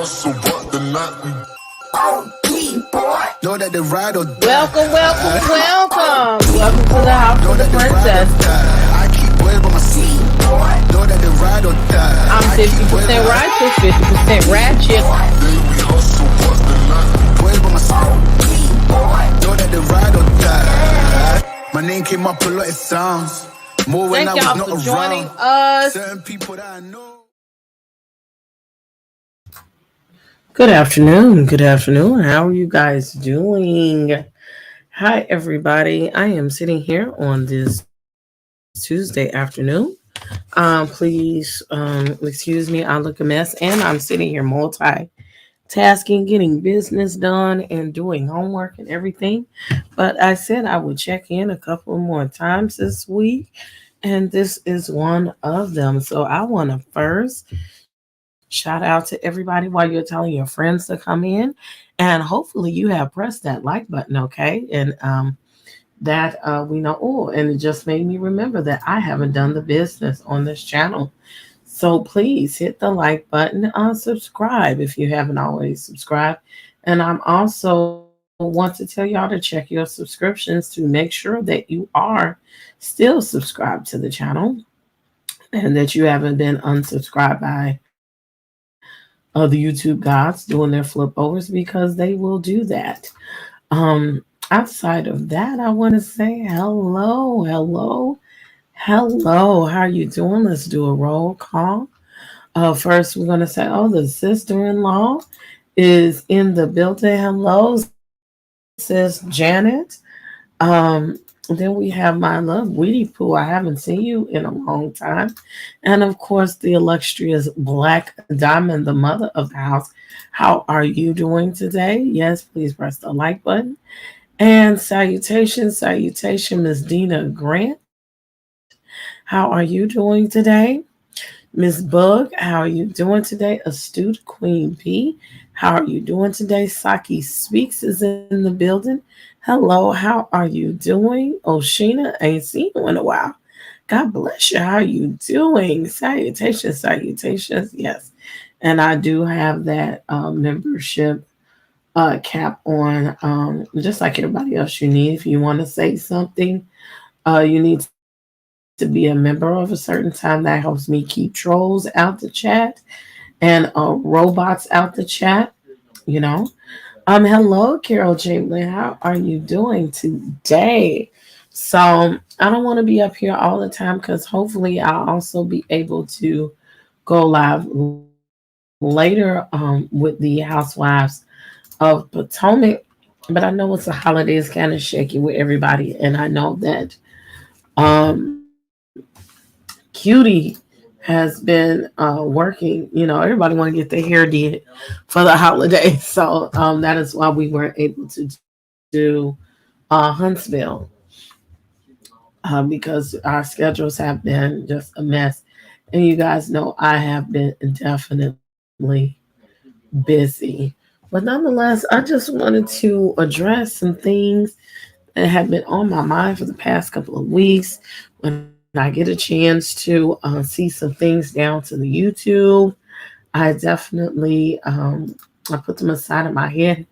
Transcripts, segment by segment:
hustle, but the night. Know that the ride or die. Welcome to the House of the Princess. I keep waiting on my seat. Know that the ride or die. I'm 50% righteous, 50% ratchet. We hustle, but the night. Waiting on my seat. Know that the ride or die. My name came up a lot, it sounds more when Thank I y'all was not for joining around. us. Certain people that I know. Good afternoon. How are you guys doing? Hi, everybody. I am sitting here on this Tuesday afternoon. Please excuse me. I look a mess, and I'm sitting here multitasking, getting business done, and doing homework and everything. But I said I would check in a couple more times this week, and this is one of them. So I want to first shout out to everybody while you're telling your friends to come in. And hopefully you have pressed that like button, okay? And that we know, oh, and it just made me remember that I haven't done the business on this channel. So please hit the like button, subscribe if you haven't already subscribed. And I'm also want to tell y'all to check your subscriptions to make sure that you are still subscribed to the channel and that you haven't been unsubscribed by the YouTube gods doing their flipovers, because they will do that. Outside of that, I want to say hello. How are you doing? Let's do a roll call. First, we're going to say, oh, the sister-in-law is in the building. Hello, sis Janet. Then we have my love, Weedy Pooh. I haven't seen you in a long time. And of course, the illustrious Black Diamond, the mother of the house. How are you doing today? Yes, please press the like button. And salutation, Miss Dina Grant. How are you doing today? Miss Bug, how are you doing today? Astute Queen P, how are you doing today? Saki Speaks is in the building. Hello, how are you doing? Oshina, ain't seen you in a while. God bless you. How are you doing? Salutations. Yes. And I do have that membership cap on, just like everybody else you need. If you want to say something, you need to be a member of a certain time. That helps me keep trolls out the chat and robots out the chat, you know. Hello, Carol Chamberlain. How are you doing today? So I don't want to be up here all the time because hopefully I'll also be able to go live later with the Housewives of Potomac. But I know it's a holiday, it's kind of shaky with everybody, and I know that Cutie has been working. You know, everybody want to get their hair did for the holiday, so that is why we weren't able to do Huntsville, because our schedules have been just a mess. And you guys know I have been definitely busy. But nonetheless, I just wanted to address some things that have been on my mind for the past couple of weeks. When I get a chance to see some things down to the YouTube, I definitely I put them aside in my head.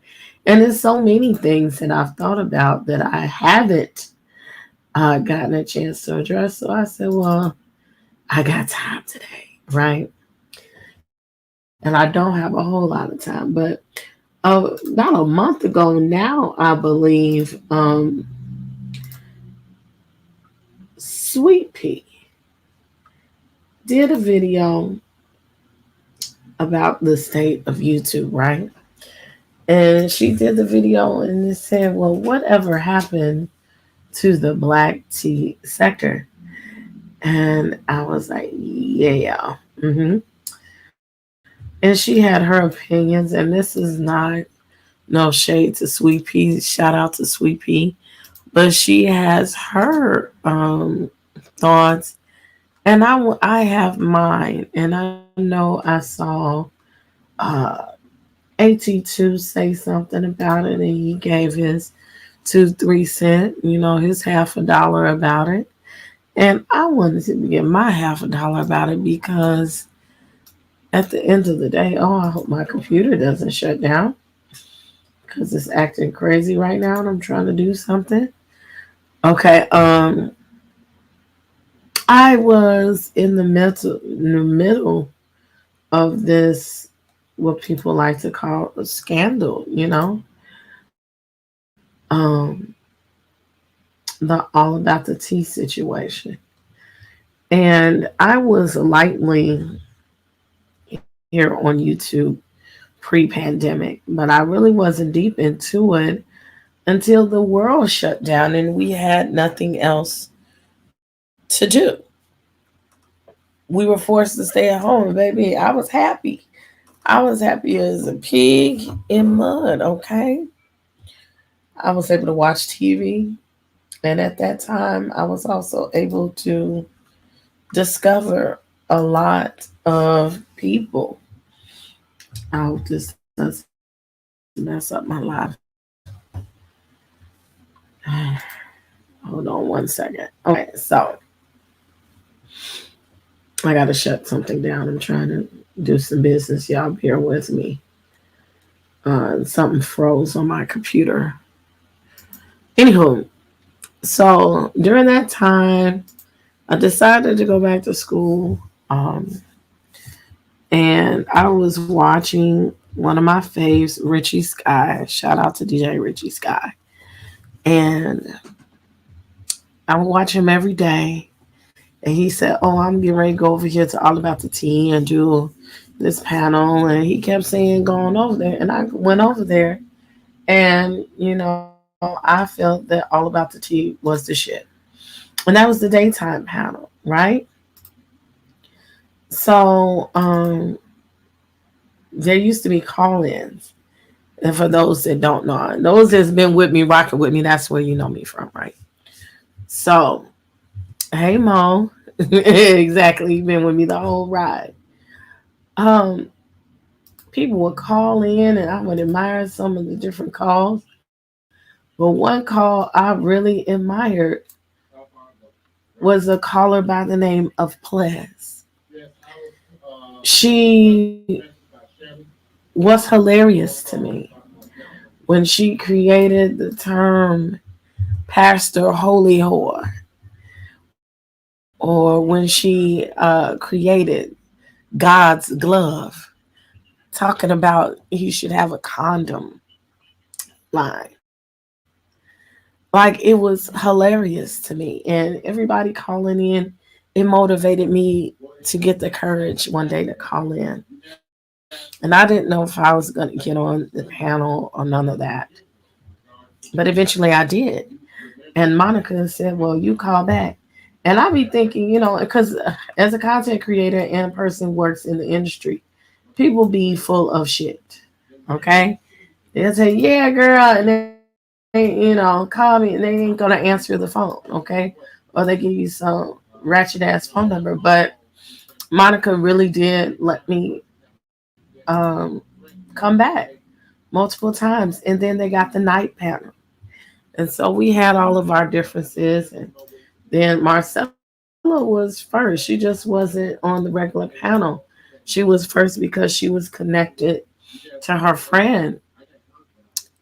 And there's so many things that I've thought about that I haven't gotten a chance to address. So I said, well, I got time today, right? And I don't have a whole lot of time, but about a month ago now, I believe, Sweet Pea did a video about the state of YouTube, right? And she did the video and it said, well, whatever happened to the black tea sector? And I was like, yeah. And she had her opinions, and this is not no shade to Sweet Pea. Shout out to Sweet Pea. But she has her thoughts, and I have mine. And I know I saw uh, AT2 say something about it, and he gave his 2-3 cent, his $half about it. And I wanted to get my $half about it because at the end of the day, oh, I hope my computer doesn't shut down because it's acting crazy right now and I'm trying to do something. Okay, I was in the middle of this, what people like to call a scandal, the all about the tea situation. And I was lightly here on YouTube pre-pandemic, but I really wasn't deep into it until the world shut down and we had nothing else to do. We were forced to stay at home, baby. I was happy. I was happy as a pig in mud, okay? I was able to watch TV. And at that time, I was also able to discover a lot of people. I hope this doesn't mess up my life. Hold on one second. Okay, so I got to shut something down. I'm trying to do some business. Y'all bear with me. Something froze on my computer. Anywho, so during that time, I decided to go back to school. And I was watching one of my faves, Richie Sky. Shout out to DJ Richie Sky. And I would watch him every day. And he said, "Oh, I'm getting ready to go over here to All About the Tea and do this panel." And he kept saying, "Going over there." And I went over there. And, I felt that All About the Tea was the shit. And that was the daytime panel, right? So there used to be call ins. And for those that don't know, and those that's been with me, rocking with me, that's where you know me from, right? So, hey Mo, exactly, you've been with me the whole ride. Um, People would call in, and I would admire some of the different calls. But one call I really admired was a caller by the name of Ples. She was hilarious to me when she created the term Pastor Holy Whore, or when she created God's glove, talking about you should have a condom line. Like, it was hilarious to me. And everybody calling in, it motivated me to get the courage one day to call in. And I didn't know if I was going to get on the panel or none of that. But eventually I did. And Monica said, "Well, you call back." And I be thinking, because as a content creator and a person works in the industry, people be full of shit. Okay? They'll say, "Yeah, girl," and they, call me, and they ain't gonna answer the phone, okay? Or they give you some ratchet ass phone number. But Monica really did let me come back multiple times. And then they got the night panel. And so we had all of our differences. And then Marcella was first. She just wasn't on the regular panel. She was first because she was connected to her friend,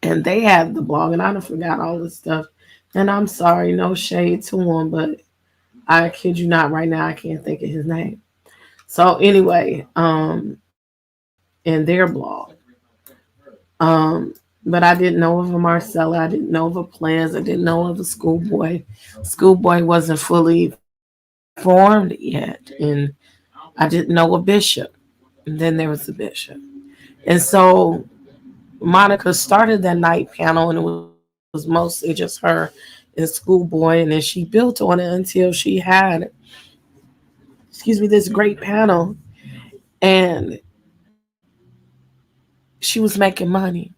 and they had the blog, and I done forgot all this stuff. And I'm sorry, no shade to him, but I kid you not, right now I can't think of his name. So anyway, in their blog, um, but I didn't know of a Marcella, I didn't know of a Plans, I didn't know of a Schoolboy. Schoolboy wasn't fully formed yet, and I didn't know a Bishop. And then there was the Bishop, and so Monica started that night panel, and it was mostly just her and Schoolboy, and then she built on it until she had, this great panel, and she was making money,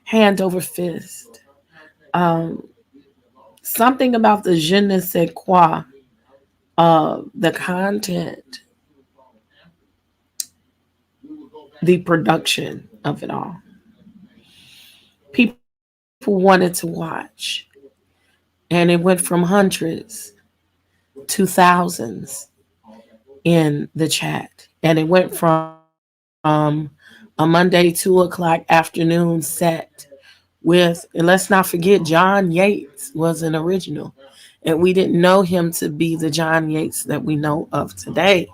hand over fist. Um, Something about the je ne sais quoi of the content, the production of it all. People wanted to watch, and it went from hundreds to thousands in the chat. And it went from a Monday 2 o'clock afternoon set with, and let's not forget, John Yates was an original. And we didn't know him to be the John Yates that we know of today.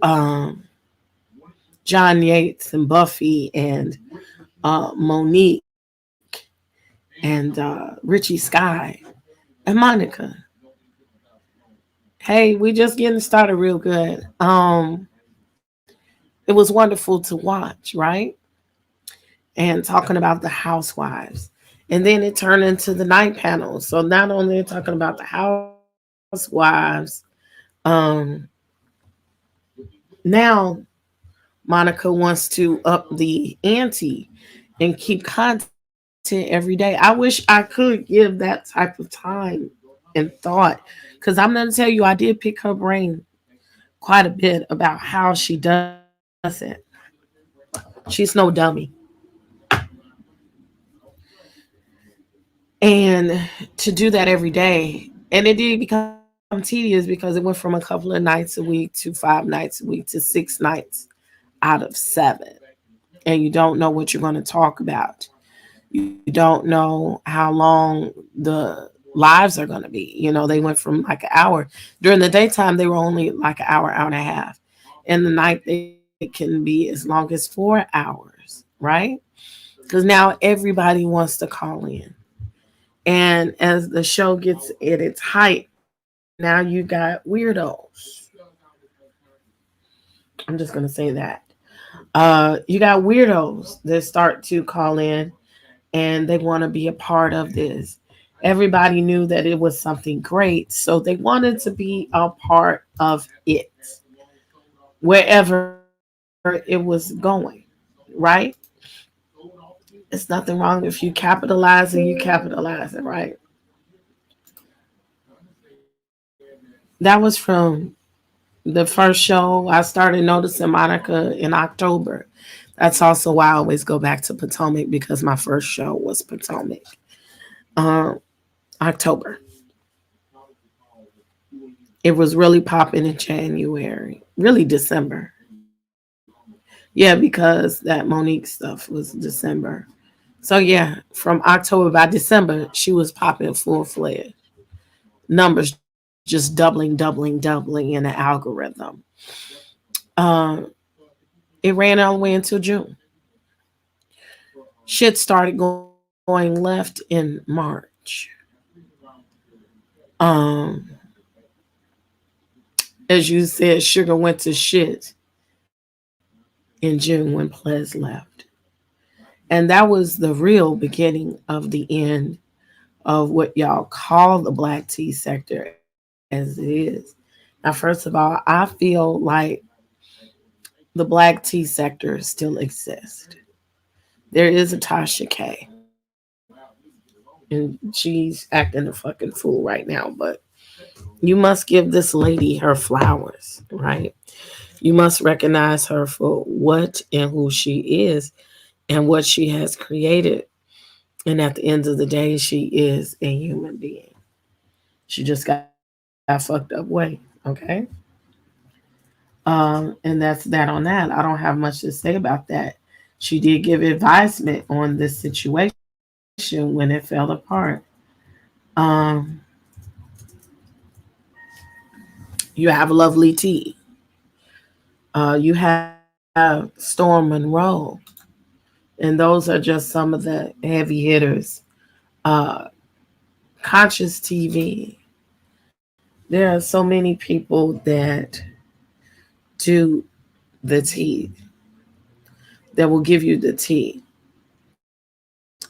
Um, John Yates and Buffy and Monique and Richie Sky and Monica. Hey, we just getting started real good. It was wonderful to watch, right? And talking about the housewives. And then it turned into the night panel. So not only talking about the housewives, um, now Monica wants to up the ante and keep content every day. I wish I could give that type of time and thought. Because I'm going to tell you, I did pick her brain quite a bit about how she does it. She's no dummy. And to do that every day, and it did become tedious because it went from a couple of nights a week to 5 nights a week to 6 nights out of 7. And you don't know what you're going to talk about. You don't know how long the lives are going to be. You know, they went from like an hour. During the daytime, they were only like an hour, hour and a half. In the night, they can be as long as 4 hours, right? Because now everybody wants to call in. And as the show gets at its height, now you got weirdos. I'm just going to say that. You got weirdos that start to call in and they want to be a part of this. Everybody knew that it was something great, so they wanted to be a part of it wherever it was going, right? It's nothing wrong if you capitalize and you capitalize it, right? That was from the first show. I started noticing Monica in October. That's also why I always go back to Potomac because my first show was Potomac. Um, October. It was really popping in January, really December. Yeah, because that Monique stuff was December. So yeah, from October by December, she was popping full fledged. Numbers just doubling in the algorithm. Um, it ran all the way until June. Shit started going left in March. Um, as you said, Sugar went to shit in June when Ples left. And that was the real beginning of the end of what y'all call the black tea sector as it is. Now, first of all, I feel like the black tea sector still exists. There is a Tasha K, and she's acting a fucking fool right now, but you must give this lady her flowers, right? You must recognize her for what and who she is and what she has created. And at the end of the day, she is a human being. She just got fucked up way, okay? And that's that on that. I don't have much to say about that. She did give advisement on this situation when it fell apart. Um, you have Lovely T. You have Storm Monroe. And those are just some of the heavy hitters. Uh, Conscious TV. There are so many people that do the tea, that will give you the tea.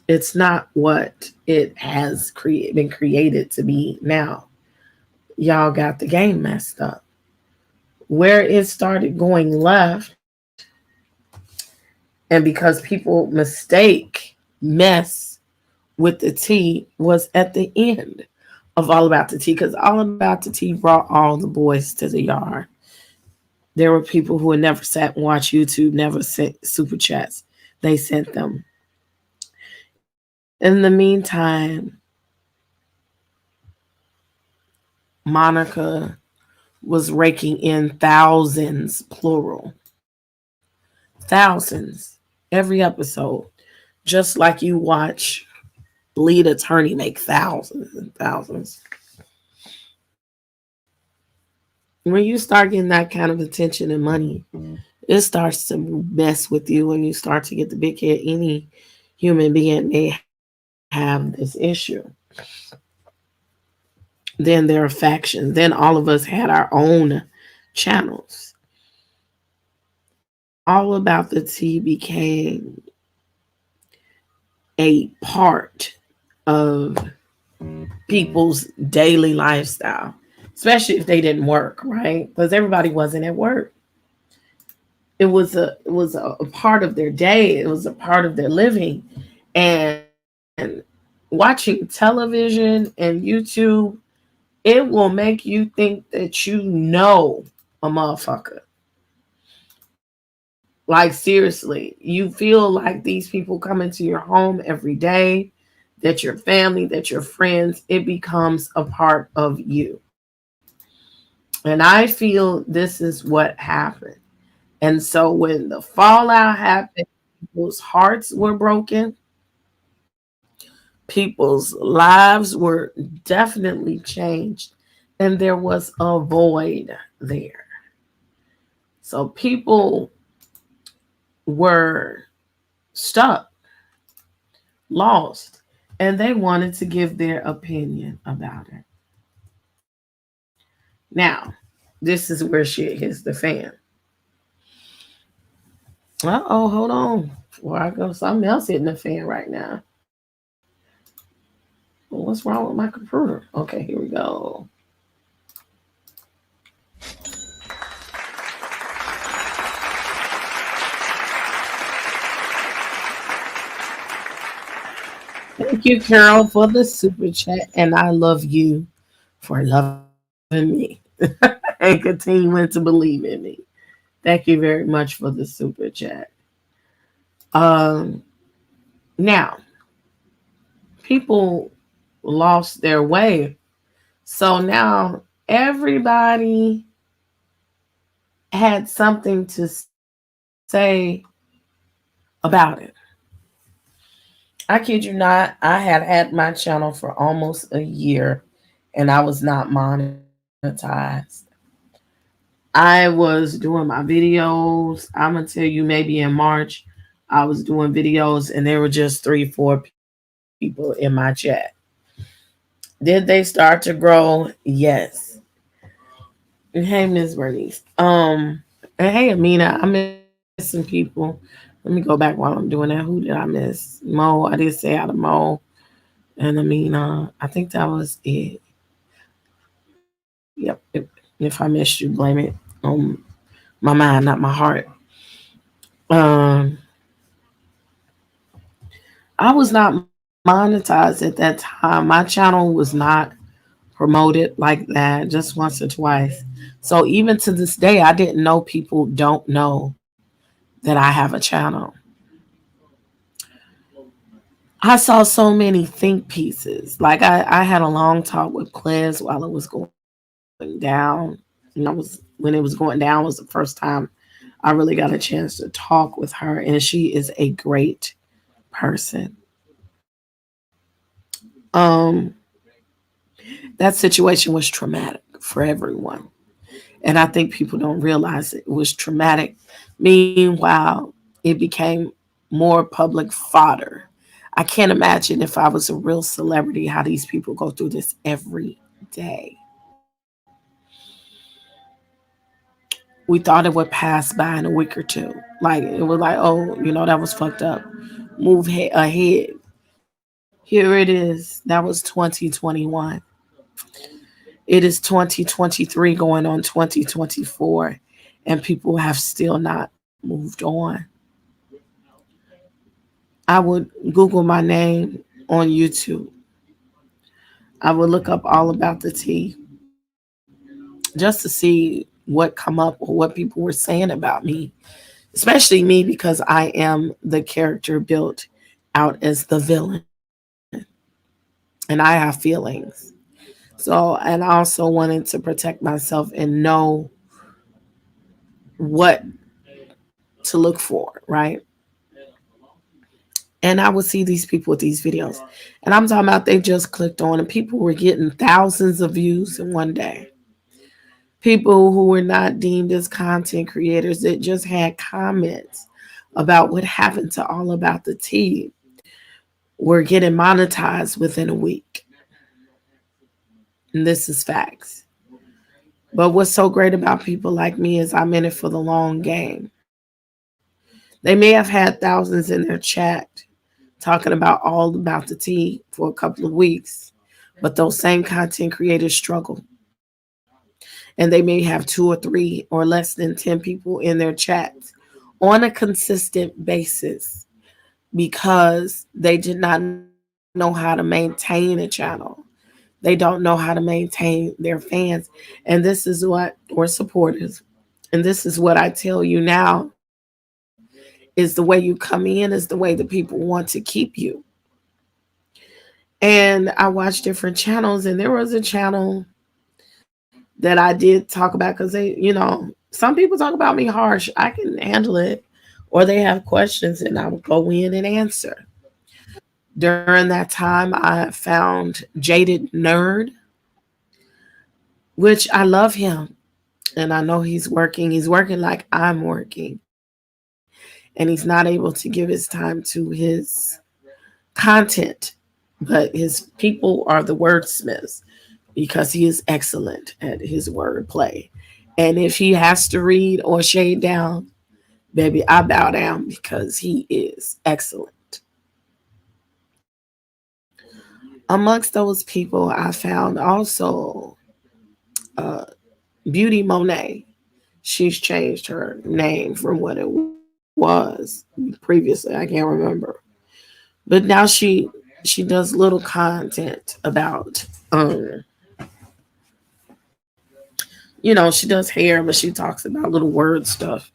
It's not what it has been created to be now. Y'all got the game messed up. Where it started going left, and because people mistake mess with the tea, was at the end of All About the Tea, because All About the Tea brought all the boys to the yard. There were people who had never sat and watched YouTube, never sent super chats. They sent them. In the meantime, Monica was raking in thousands, plural, thousands every episode, just like you watch Lead Attorney make thousands and thousands. When you start getting that kind of attention and money, it starts to mess with you when you start to get the big head. Any human being may have this issue. Then there are factions. Then all of us had our own channels. All About the Tea became a part of people's daily lifestyle, especially if they didn't work, right? Because everybody wasn't at work. It was a part of their day. It was a part of their living, and watching television and YouTube, it will make you think that you know a motherfucker. Like seriously, you feel like these people come into your home every day, that your family, that your friends, it becomes a part of you. And I feel this is what happened. And so when the fallout happened, people's hearts were broken, people's lives were definitely changed, and there was a void there. So people were stuck, lost, and they wanted to give their opinion about it. Now, this is where shit hits the fan. Uh-oh, hold on. Before I go, something else hitting the fan right now. Well, what's wrong with my computer? Okay, here we go. Thank you, Carol, for the super chat, and I love you for loving me and continuing to believe in me. Thank you very much for the super chat. Um, Now, people lost their way. So now everybody had something to say about it. I kid you not, I had my channel for almost a year and I was not monetized. I was doing my videos. I'm going to tell you, maybe in March, I was doing videos and there were just three, four people in my chat. Did they start to grow? Yes. Hey, Miss Bernice. And hey, Amina. I'm missing people. Let me go back while I'm doing that. Who did I miss? Mo. I did say out of Mo and Amina. I think that was it. Yep. If I missed you, blame it on my mind, not my heart. Um, I was not monetized at that time. My channel was not promoted like that, just once or twice. So even to this day, I didn't know people don't know that I have a channel. I saw so many think pieces. Like I had a long talk with Pliz while it was going down. When it was going down was the first time I really got a chance to talk with her, and she is a great person. Um, that situation was traumatic for everyone. And I think people don't realize it was traumatic. Meanwhile, it became more public fodder. I can't imagine if I was a real celebrity how these people go through this every day. We thought it would pass by in a week or two. Like it was like, oh, that was fucked up. Move ahead. Here it is. That was 2021. It is 2023 going on 2024, and people have still not moved on. I would Google my name on YouTube. I would look up all about the tea just to see what come up or what people were saying about me, especially me because I am the character built out as the villain and I have feelings. So, and I also wanted to protect myself and know what to look for, right? And I would see these people with these videos. And I'm talking about they just clicked on and people were getting thousands of views in one day. People who were not deemed as content creators that just had comments about what happened to All About the Tea were getting monetized within a week. And this is facts. But what's so great about people like me is I'm in it for the long game. They may have had thousands in their chat talking about all about the tea for a couple of weeks, but those same content creators struggle. And they may have two or three or less than 10 people in their chats on a consistent basis because they did not know how to maintain a channel. They don't know how to maintain their fans. And this is what, or supporters. And this is what I tell you now is the way you come in is the way the people want to keep you. And I watched different channels, and there was a channel that I did talk about because some people talk about me harsh. I can handle it, or they have questions, and I would go in and answer. During that time, I found Jaded Nerd, which I love him, and I know he's working. He's working like I'm working, and he's not able to give his time to his content, but his people are the wordsmiths because he is excellent at his wordplay. And if he has to read or shade down, baby, I bow down because he is excellent. Amongst those people, I found also uh, Beauty Monet. She's changed her name from what it was previously. I can't remember, but now she does little content about she does hair, but she talks about little word stuff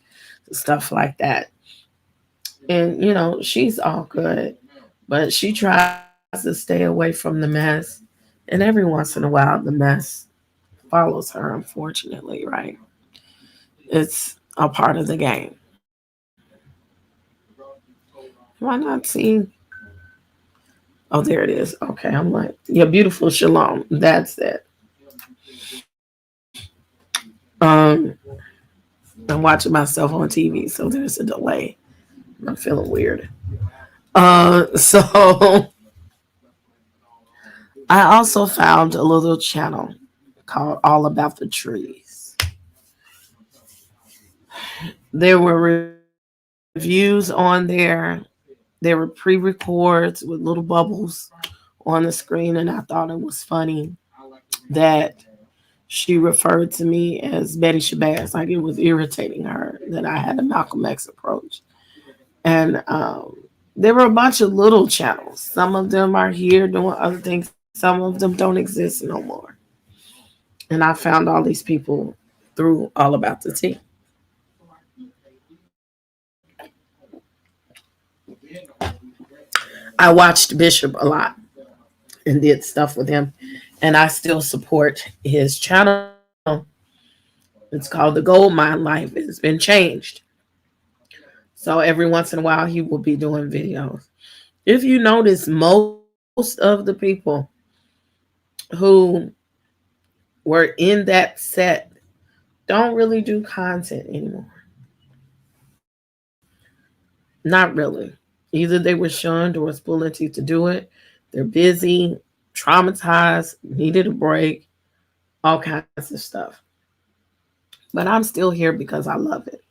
like that. And she's all good, but she tries to stay away from the mess. And every once in a while, the mess follows her, unfortunately, right? It's a part of the game. Am I not seeing? Oh, there it is. Okay, I'm like, yeah, beautiful shalom. That's it. Um, I'm watching myself on TV, so there's a delay. I'm feeling weird. So I also found a little channel called All About the Trees. There were reviews on there. There were pre-records with little bubbles on the screen, and I thought it was funny that she referred to me as Betty Shabazz, like it was irritating her that I had a Malcolm X approach. And there were a bunch of little channels. Some of them are here doing other things. Some of them don't exist no more. And I found all these people through All About the Tea. I watched Bishop a lot and did stuff with him. And I still support his channel. It's called The Gold Mine Life. It's been changed. So every once in a while, he will be doing videos. If you notice, most of the people who were in that set don't really do content anymore. Not really. Either they were shunned or was pulling teeth to do it. They're busy, traumatized, needed a break, all kinds of stuff. But I'm still here because I love it.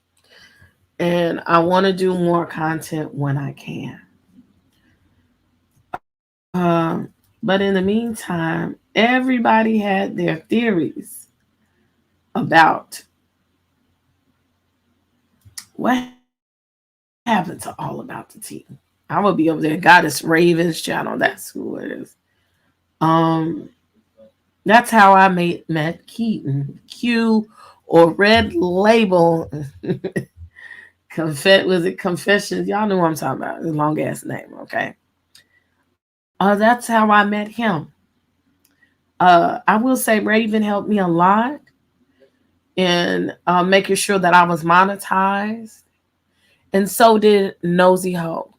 And I want to do more content when I can. But in the meantime, everybody had their theories about what happened to All About the Tea. I will be over there. Goddess Raven's channel. That's who it is. Um, that's how I met Keaton. Q or Red Label. Was it Confessions? Y'all know what I'm talking about. His long ass name, okay? That's how I met him. I will say Raven helped me a lot in making sure that I was monetized, and so did Nosy Ho.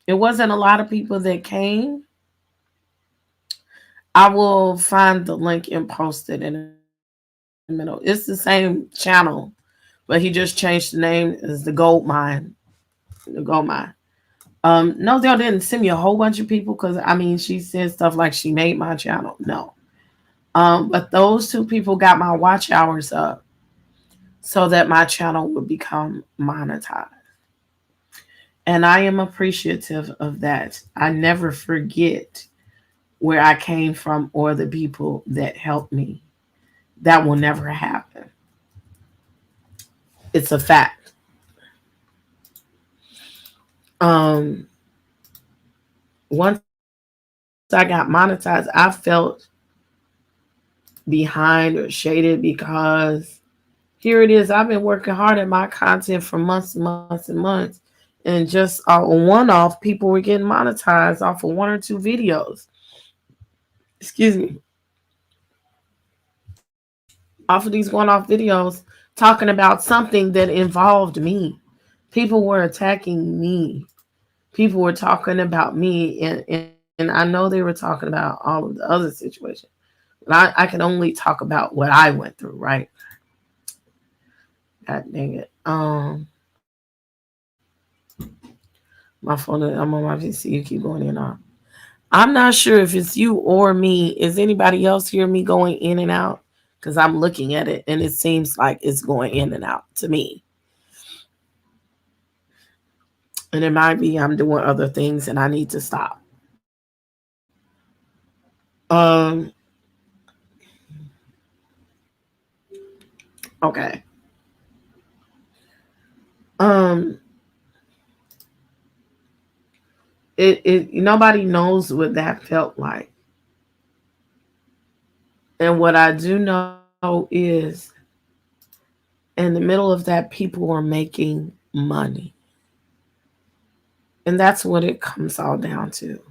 It wasn't a lot of people that came. I will find the link and post it in the middle. It's the same channel, but he just changed the name as the Gold Mine. The Gold Mine. No, they didn't send me a whole bunch of people because I mean she said stuff like she made my channel. No. But those two people got my watch hours up so that my channel would become monetized. And I am appreciative of that. I never forget where I came from or the people that helped me. That will never happen. It's a fact. Um, Once I got monetized, I felt behind or shaded because here it is. I've been working hard at my content for months and months and months. And just on one off, people were getting monetized off of one or two videos. Excuse me. Off of these one off videos talking about something that involved me. People were attacking me. People were talking about me. And I know they were talking about all of the other situations. But I can only talk about what I went through, right? God dang it. My phone, I'm on my PC. You keep going in and out. I'm not sure if it's you or me. Is anybody else hear me going in and out? Because I'm looking at it and it seems like it's going in and out to me. And it might be I'm doing other things and I need to stop. Um, okay. Um, it nobody knows what that felt like. And what I do know is in the middle of that, people were making money. And that's what it comes all down to.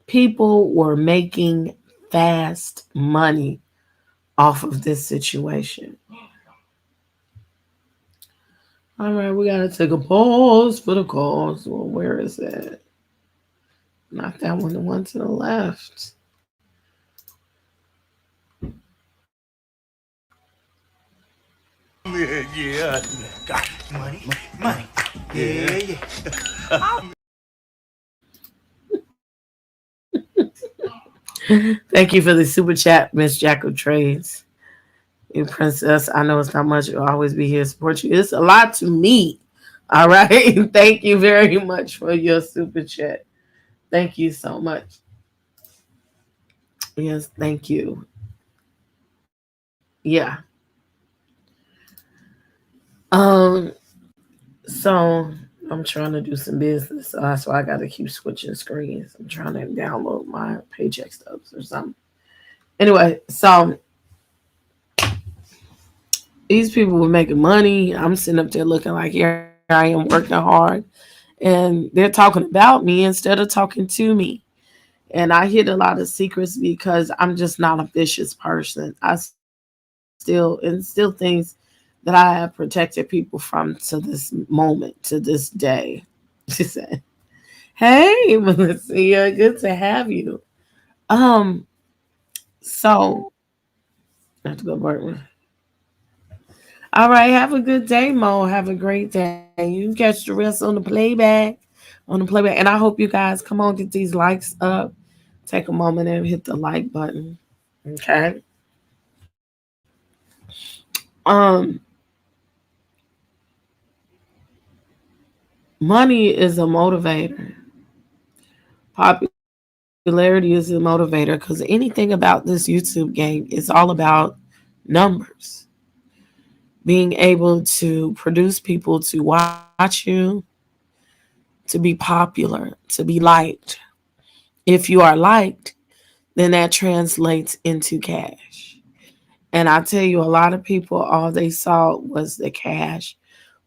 People were making fast money off of this situation. All right, we got to take a pause for the cause. Well, where is it? Not that one, the one to the left. Yeah, yeah. Got money, money. Yeah, yeah. Thank you for the super chat, Miss Jack of Trades. You princess, I know it's not much. I'll always be here to support you. It's a lot to me. All right. Thank you very much for your super chat. Thank you so much. Yes, thank you. Yeah. Um, so I'm trying to do some business. So that's why I gotta keep switching screens. I'm trying to download my paycheck stubs or something. Anyway, so these people were making money. I'm sitting up there looking like here I am working hard. And they're talking about me instead of talking to me. And I hid a lot of secrets because I'm just not a vicious person. I still things that I have protected people from to this moment, to this day. She said, "Hey, Melissa, good to have you." Um, so I have to go work. All right, have a good day, Mo. Have a great day. You can catch the rest on the playback. On the playback. And I hope you guys come on, get these likes up. Take a moment and hit the like button. Okay. Um, Money is a motivator. Popularity is a motivator because anything about this YouTube game is all about numbers. Being able to produce people to watch you, to be popular, to be liked. If you are liked, then that translates into cash. And I tell you, a lot of people, all they saw was the cash.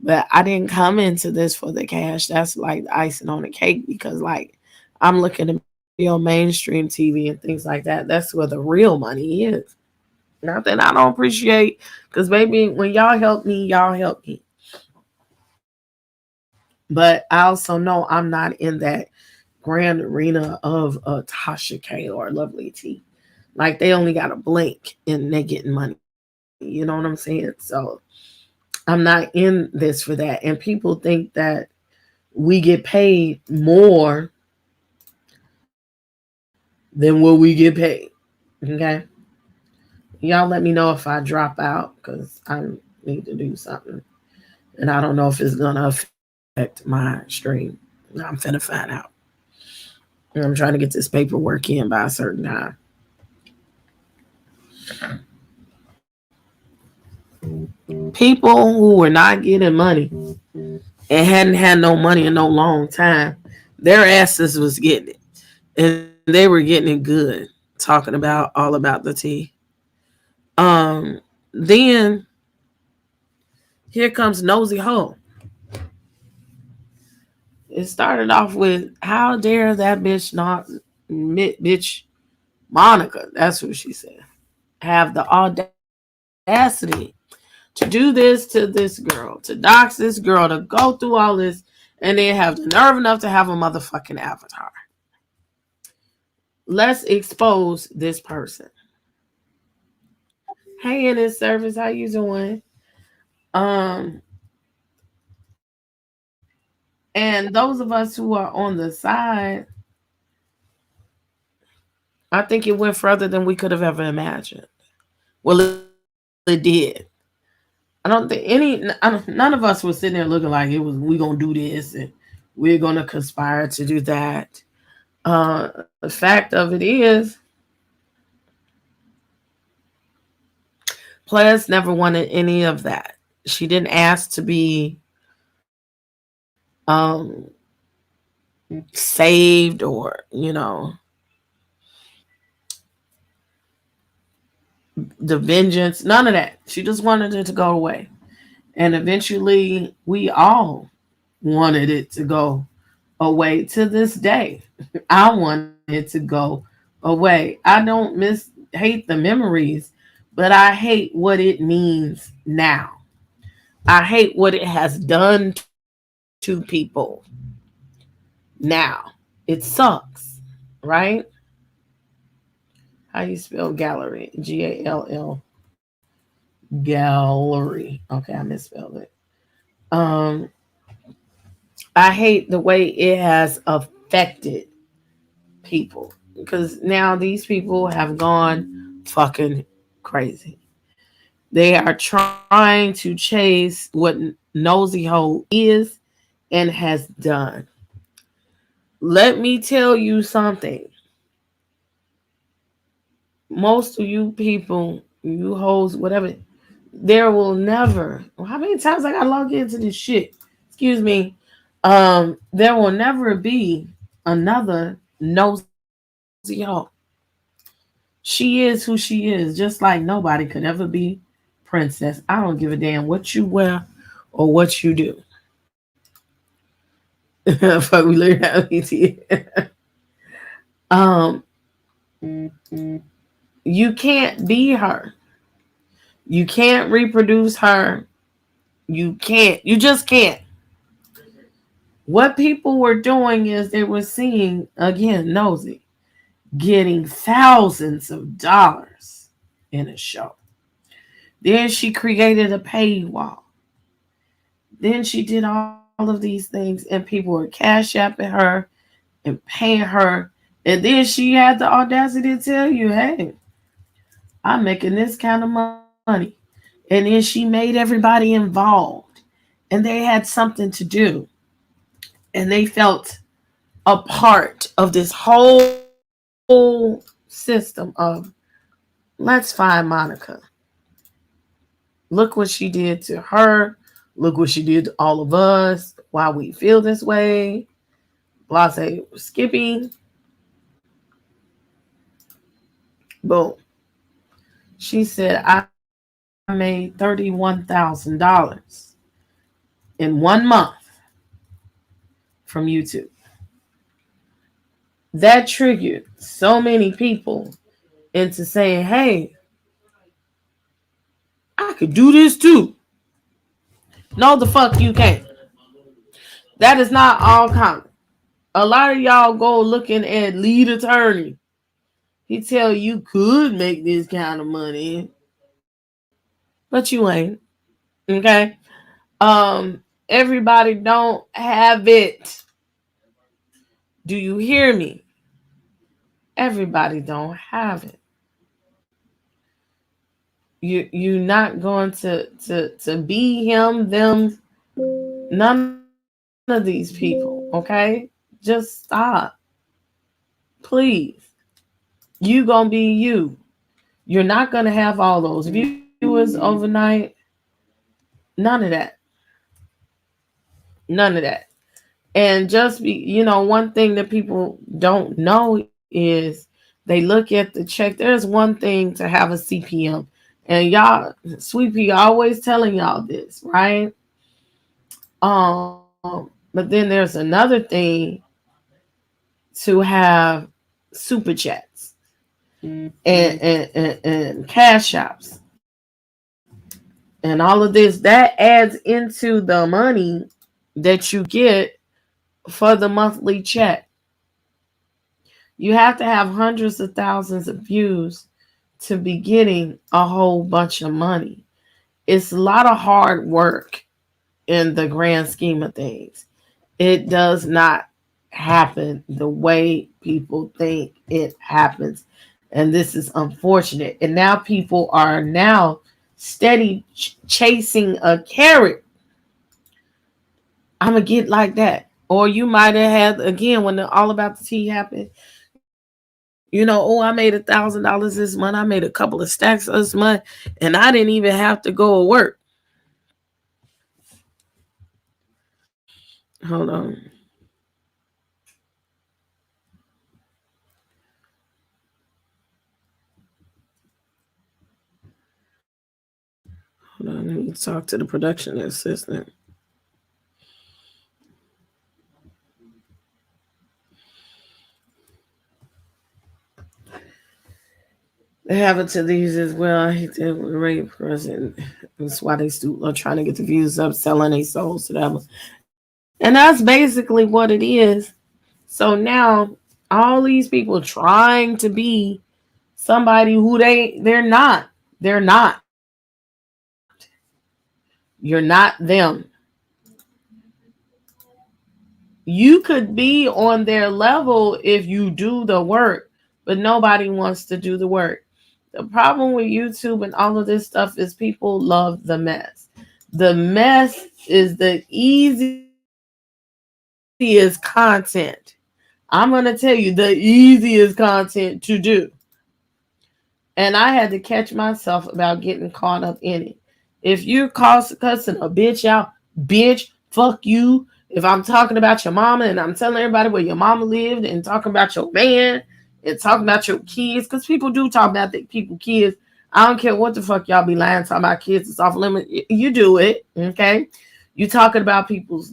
But I didn't come into this for the cash. That's like the icing on the cake because, like, I'm looking to be mainstream TV and things like that. That's where the real money is. Not that I don't appreciate, because baby, when y'all help me, y'all help me. But I also know I'm not in that grand arena of Tasha K or Lovely T. Like they only got a blink and they getting money. You know what I'm saying? So I'm not in this for that. And people think that we get paid more than what we get paid. Okay. Y'all let me know if I drop out because I need to do something. And I don't know if it's gonna affect my stream. I'm finna find out. And I'm trying to get this paperwork in by a certain time. People who were not getting money and hadn't had no money in no long time, their asses was getting it. And they were getting it good. Talking about all about the tea. Then here comes Nosy Ho. It started off with how dare that bitch not bitch Monica, that's who she said, have the audacity to do this to this girl, to dox this girl, to go through all this, and then have the nerve enough to have a motherfucking avatar. Let's expose this person. Hey, in this service, how you doing? Um, and those of us who are on the side, I think it went further than we could have ever imagined. Well, it did. I don't think none of us was sitting there looking like it was we gonna do this and we're gonna conspire to do that. The fact of it is, Ples never wanted any of that. She didn't ask to be um, saved or the vengeance. None of that. She just wanted it to go away, and eventually we all wanted it to go away. To this day, I want it to go away. I don't hate the memories, but I hate what it means now. I hate what it has done to people now. It sucks, right? How you spell gallery? Gallery. Okay, I misspelled it. Um, I hate the way it has affected people because now these people have gone fucking crazy. They are trying to chase what Nosy Hole is and has done. Let me tell you something. Most of you people, you hoes, whatever, there will never. How many times I got logged into this shit? Excuse me. There will never be another Nosy Hole. She is who she is, just like nobody could ever be princess. I don't give a damn what you wear or what you do. Fuck, we learn how to Um, you can't be her. You can't reproduce her. You can't. You just can't. What people were doing is they were seeing, again, Nosy, getting thousands of dollars in a show. Then she created a paywall. Then she did all of these things, and people were cash apping her and paying her. And then she had the audacity to tell you, hey, I'm making this kind of money. And then she made everybody involved. And they had something to do. And they felt a part of this whole system of let's find Monica. Look what she did to her. Look what she did to all of us. Why we feel this way. Blase skipping. Boom. She said, I made $31,000 in 1 month from YouTube. That triggered so many people into saying, hey, I could do this too. No, the fuck you can't. That is not all common. A lot of y'all go looking at lead attorney. He tell you could make this kind of money, but you ain't. Okay. Everybody don't have it. Do you hear me? Everybody don't have it. You're not going to be him, them, none of these people, okay? Just stop. Please. You gonna be you. You're not gonna have all those viewers overnight. None of that. None of that. And just be, one thing that people don't know is they look at the check. There's one thing to have a CPM. And y'all, Sweet Pea always telling y'all this, right? But then there's another thing to have super chats and cash apps and all of this. That adds into the money that you get for the monthly check. You have to have hundreds of thousands of views to be getting a whole bunch of money. It's a lot of hard work in the grand scheme of things. It does not happen the way people think it happens. And this is unfortunate. And now people are now steady chasing a carrot. I'm going to get like that. Or you might have had, again, when the All About the Tea happened, oh, I made $1,000 this month. I made a couple of stacks this month, and I didn't even have to go to work. Hold on. Hold on. Let me talk to the production assistant. They have it to these as well. I hate that rate person. That's why they still are trying to get the views up, selling their souls to them. And that's basically what it is. So now all these people trying to be somebody who they're not. They're not. You're not them. You could be on their level if you do the work, but nobody wants to do the work. The problem with YouTube and all of this stuff is people love the mess. The mess is the easiest content. I'm going to tell you the easiest content to do. And I had to catch myself about getting caught up in it. If you're cussing a bitch out, bitch, fuck you. If I'm talking about your mama and I'm telling everybody where your mama lived and talking about your man and talking about your kids, because people do talk about the people kids. I don't care what the fuck y'all be lying talking about kids. It's off limit. You do it, okay? You talking about people's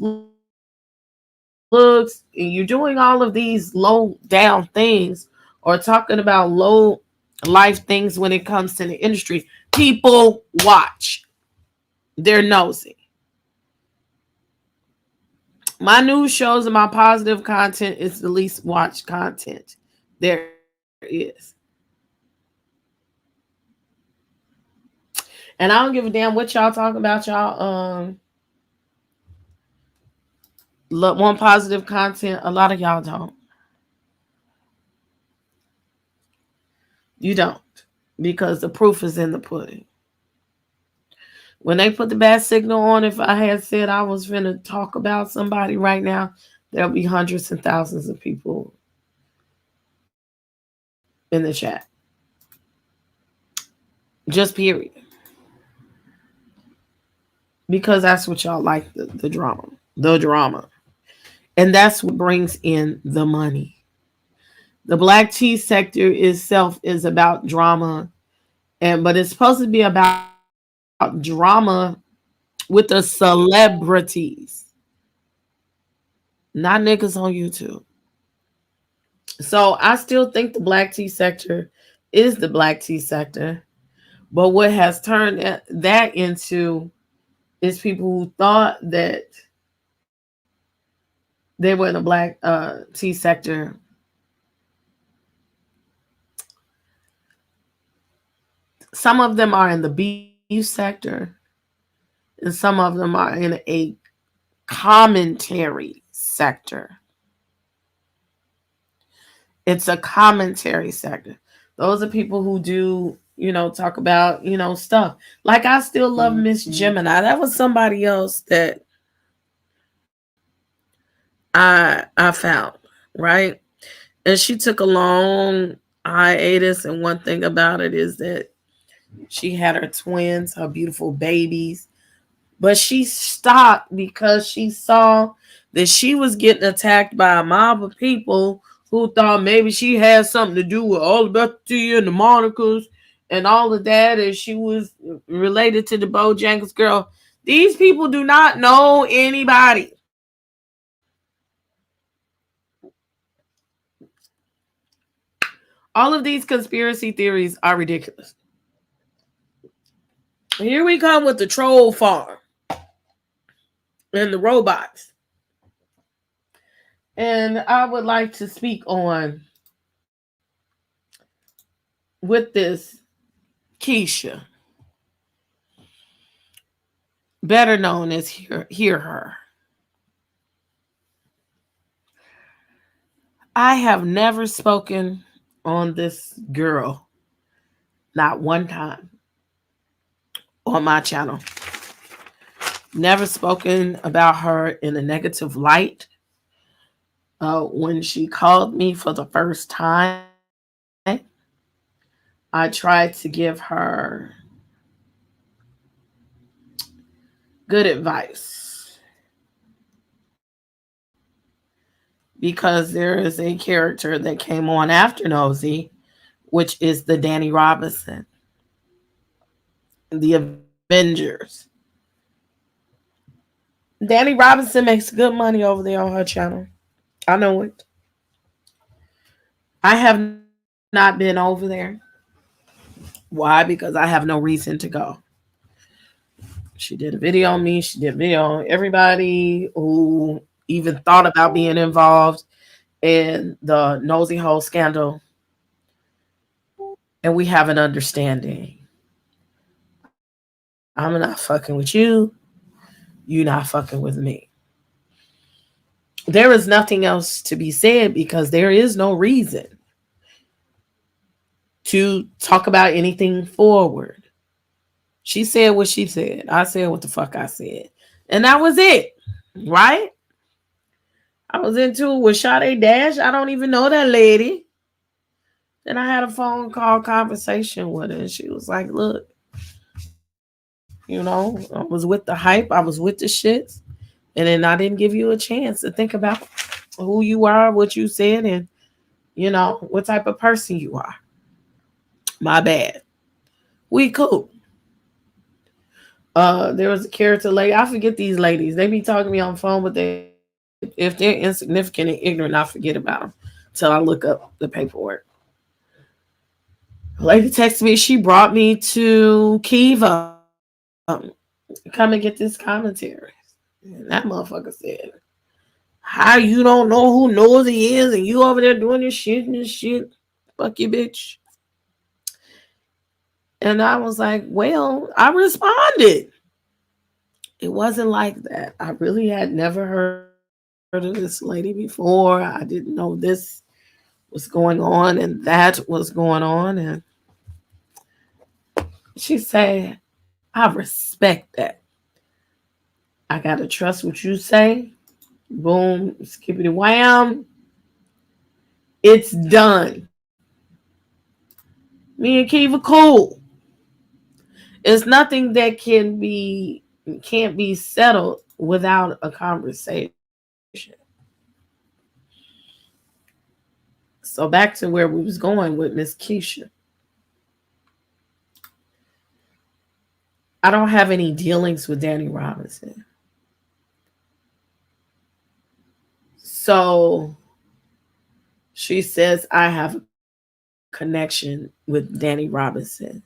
looks and you're doing all of these low down things or talking about low life things when it comes to the industry. People watch. They're nosy. My news shows and my positive content is the least watched content there is. And I don't give a damn what y'all talking about. Y'all want positive content. A lot of y'all don't. You don't. Because the proof is in the pudding. When they put the bad signal on, if I had said I was going to talk about somebody right now, there'll be hundreds and thousands of people in the chat. Just period. Because that's what y'all like, the drama. The drama. And that's what brings in the money. The black tea sector itself is about drama, but it's supposed to be about drama with the celebrities, not niggas on YouTube. So I still think the black tea sector is the black tea sector. But what has turned that into is people who thought that they were in the black tea sector. Some of them are in the beef sector, and some of them are in a commentary sector. It's a commentary sector. Those are people who do, talk about, stuff. Like I still love Miss Gemini. That was somebody else that I found, right? And she took a long hiatus, and one thing about it is that she had her twins, her beautiful babies, but she stopped because she saw that she was getting attacked by a mob of people who thought maybe she had something to do with all about the tea and the monikers and all of that, and she was related to the Bojangles girl. These people do not know anybody. All of these conspiracy theories are ridiculous. Here we come with the troll farm and the robots. And I would like to speak on with this Keisha, better known as Hear Her. I have never spoken on this girl, not one time, on my channel. Never spoken about her in a negative light. When she called me for the first time, I tried to give her good advice because there is a character that came on after Nosy, which is the Danny Robinson, the Avengers. Danny Robinson makes good money over there on her channel. I know it. I have not been over there. Why? Because I have no reason to go. She did a video on me. She did a video on everybody who even thought about being involved in the nosy hole scandal. And we have an understanding. I'm not fucking with you. You not fucking with me. There is nothing else to be said because there is no reason to talk about anything forward. She said what she said. I said what the fuck I said. And that was it. Right? I was into it with Sade Dash. I don't even know that lady. Then I had a phone call conversation with her. And she was like, look, I was with the hype. I was with the shits. And then I didn't give you a chance to think about who you are, what you said, and, what type of person you are. My bad. We cool. There was a character lady. I forget these ladies. They be talking to me on the phone, but if they're insignificant and ignorant, I forget about them until I look up the paperwork. A lady texted me. She brought me to Kiva. Come and get this commentary. And that motherfucker said, "How you don't know who Nosy is, and you over there doing this shit and this shit? Fuck you, bitch." And I was like, "Well, I responded. It wasn't like that. I really had never heard of this lady before. I didn't know this was going on and that was going on." And she said, "I respect that. I gotta trust what you say. Boom, skippity wham. It's done. Me and Kiva cool. It's nothing that can't be settled without a conversation." So back to where we was going with Miss Keisha. I don't have any dealings with Danny Robinson. So She says I have a connection with Danny Robinson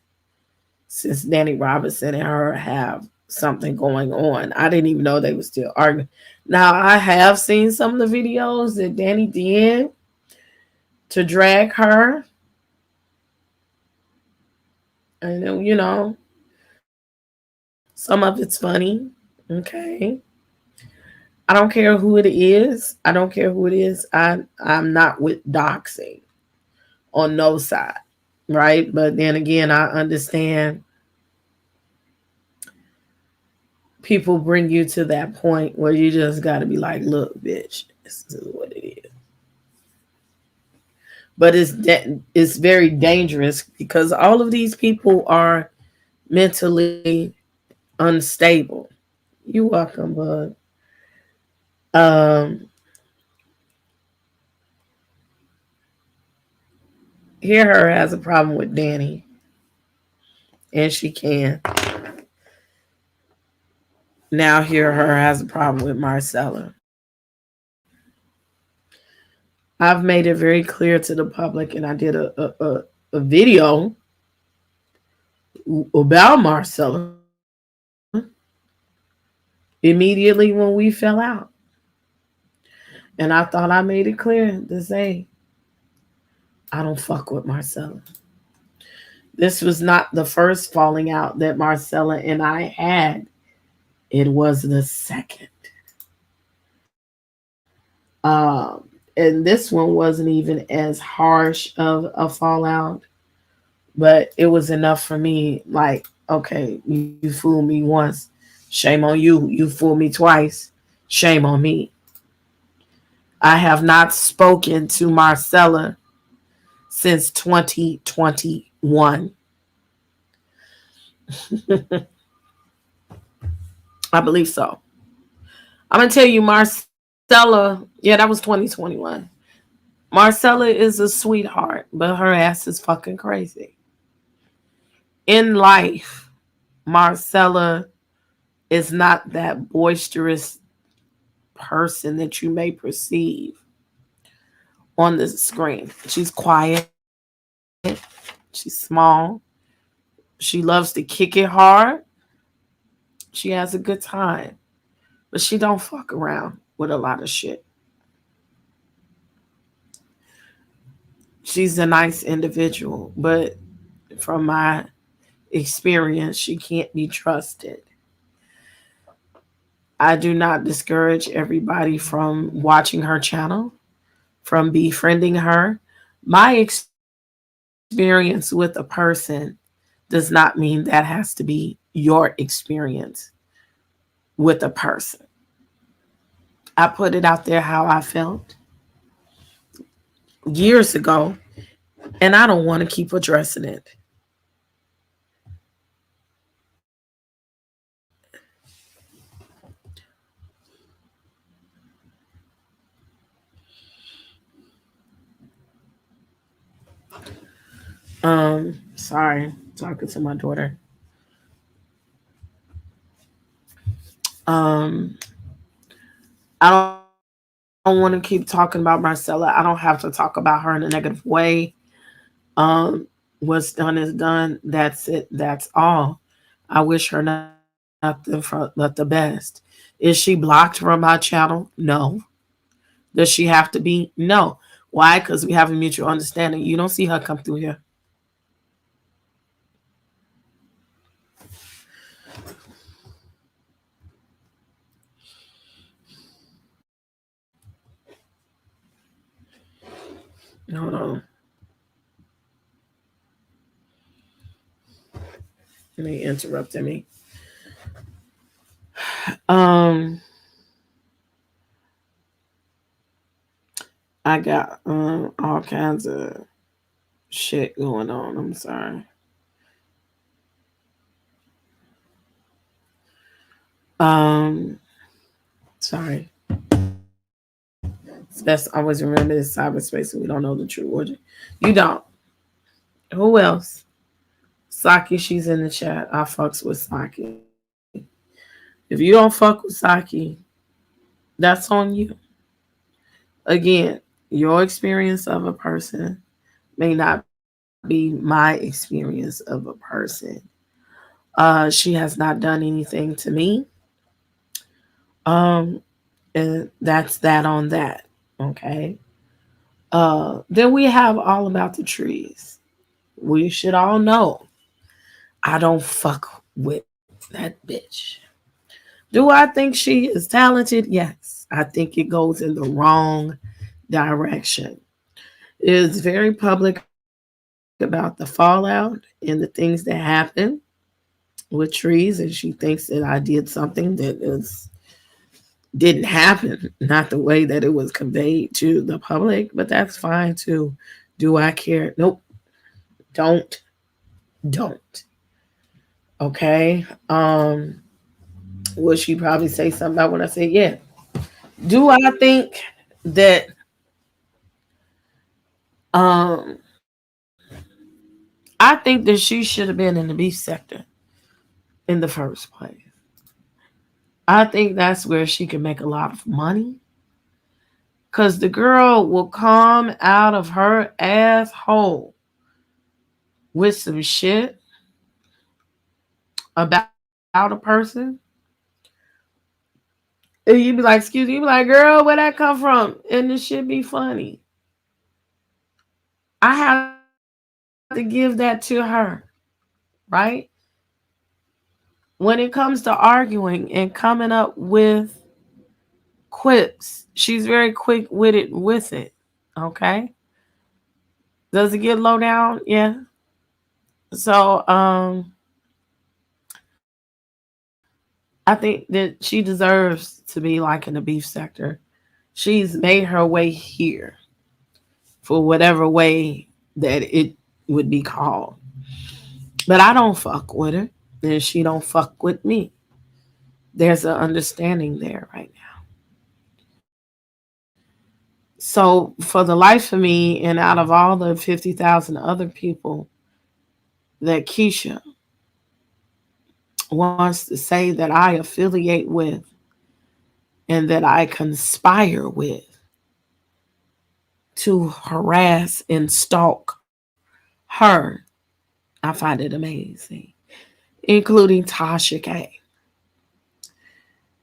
since Danny Robinson and her have something going on. I didn't even know they were still arguing. Now I have seen some of the videos that Danny did to drag her. And some of it's funny. Okay. I don't care who it is. I don't care who it is. I'm not with doxing on no side. Right? But then again, I understand people bring you to that point where you just got to be like, look, bitch, this is what it is. But it's very dangerous because all of these people are mentally unstable. You welcome, bud. Um, Here her has a problem with Danny, and she can. Now here her has a problem with Marcella. I've made it very clear to the public, and I did a video about Marcella immediately when we fell out. And I thought I made it clear to say, I don't fuck with Marcella. This was not the first falling out that Marcella and I had. It was the second. And this one wasn't even as harsh of a fallout, but it was enough for me. Like, okay, you fooled me once, shame on you. You fooled me twice, shame on me. I have not spoken to Marcella since 2021. I believe so. I'm gonna tell you, Marcella. Yeah, that was 2021. Marcella is a sweetheart, but her ass is fucking crazy. In life, Marcella is not that boisterous person that you may perceive on the screen. She's quiet. She's small. She loves to kick it hard. She has a good time, but she don't fuck around with a lot of shit. She's a nice individual, but from my experience, she can't be trusted. I do not discourage everybody from watching her channel, from befriending her. My experience with a person does not mean that has to be your experience with a person. I put it out there how I felt years ago, and I don't want to keep addressing it. Sorry, talking to my daughter. Um, I don't want to keep talking about Marcella. I don't have to talk about her in a negative way. Um, what's done is done. That's it. That's all. I wish her nothing but the best. Is she blocked from my channel? No. Does she have to be? No. Why? Because we have a mutual understanding. You don't see her come through here. Hold on. They interrupted me. Um, I got all kinds of shit going on. I'm sorry. Um, Sorry. It's best to always remember this cyberspace and we don't know the true origin. You don't. Who else? Saki, she's in the chat. I fucks with Saki. If you don't fuck with Saki, that's on you. Again, Your experience of a person may not be my experience of a person. She has not done anything to me. Um, and that's that on that. Okay. Then we have all about the trees. We should all know I don't fuck with that bitch. Do I think she is talented? Yes. I think it goes in the wrong direction. It is very public about the fallout and the things that happen with trees, and she thinks that I did something that didn't happen, not the way that it was conveyed to the public, but that's fine too. Do I care? Nope. Don't. Don't. Okay. Will she probably say something about when I say yeah? Do I think that um I think that she should have been in the beef sector in the first place. I think that's where she can make a lot of money. Cause the girl will come out of her asshole with some shit about a person. And you be like, excuse me, you be like, girl, where that come from? And the shit be funny. I have to give that to her, right? When it comes to arguing and coming up with quips, she's very quick with it. Okay. Does it get low down? Yeah. So I think that she deserves to be like in the beef sector. She's made her way here for whatever way that it would be called. But I don't fuck with her, and she don't fuck with me. There's an understanding there right now. So for the life of me, and out of all the 50,000 other people that Keisha wants to say that I affiliate with and that I conspire with to harass and stalk her, I find it amazing, including Tasha K.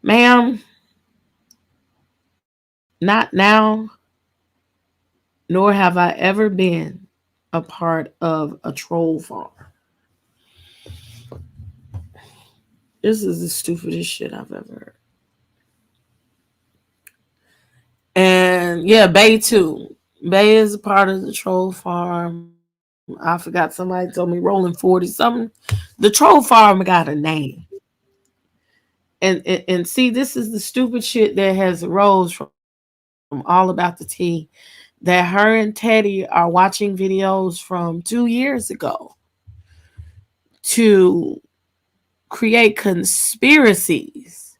Ma'am, not now, nor have I ever been a part of a troll farm. This is the stupidest shit I've ever heard. And yeah, Bay too. Bay is a part of the troll farm. I forgot, somebody told me rolling 40 something. The troll farm got a name. And see, this is the stupid shit that has arose from all about the tea, that her and Teddy are watching videos from 2 years ago to create conspiracies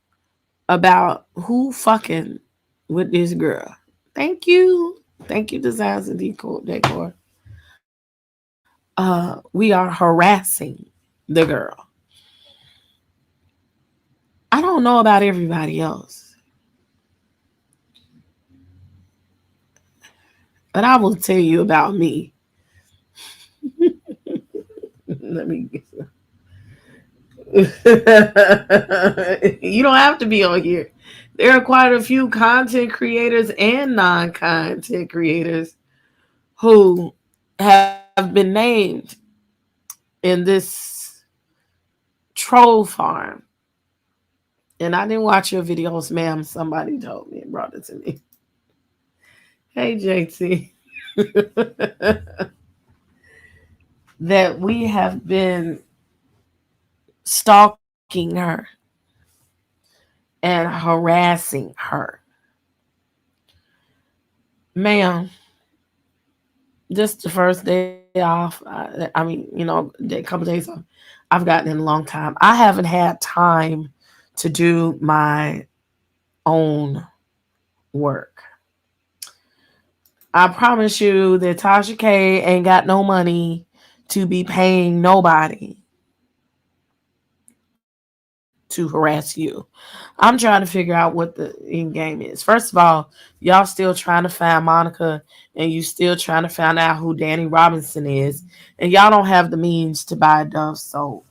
about who fucking with this girl. Thank you. Thank you, Designs and Decor. We are harassing the girl. I don't know about everybody else, but I will tell you about me. Let me get you don't have to be on here. There are quite a few content creators and non content creators who have been named in this troll farm. And I didn't watch your videos, ma'am. Somebody told me and brought it to me. Hey, JT. That we have been stalking her and harassing her. Ma'am, this the first day off. A couple days off I've gotten in a long time. I haven't had time to do my own work. I promise you that Tasha K ain't got no money to be paying nobody to to harass you. I'm trying to figure out what the end game is. First of all, y'all still trying to find Monica, and you still trying to find out who Danny Robinson is, and y'all don't have the means to buy Dove soap.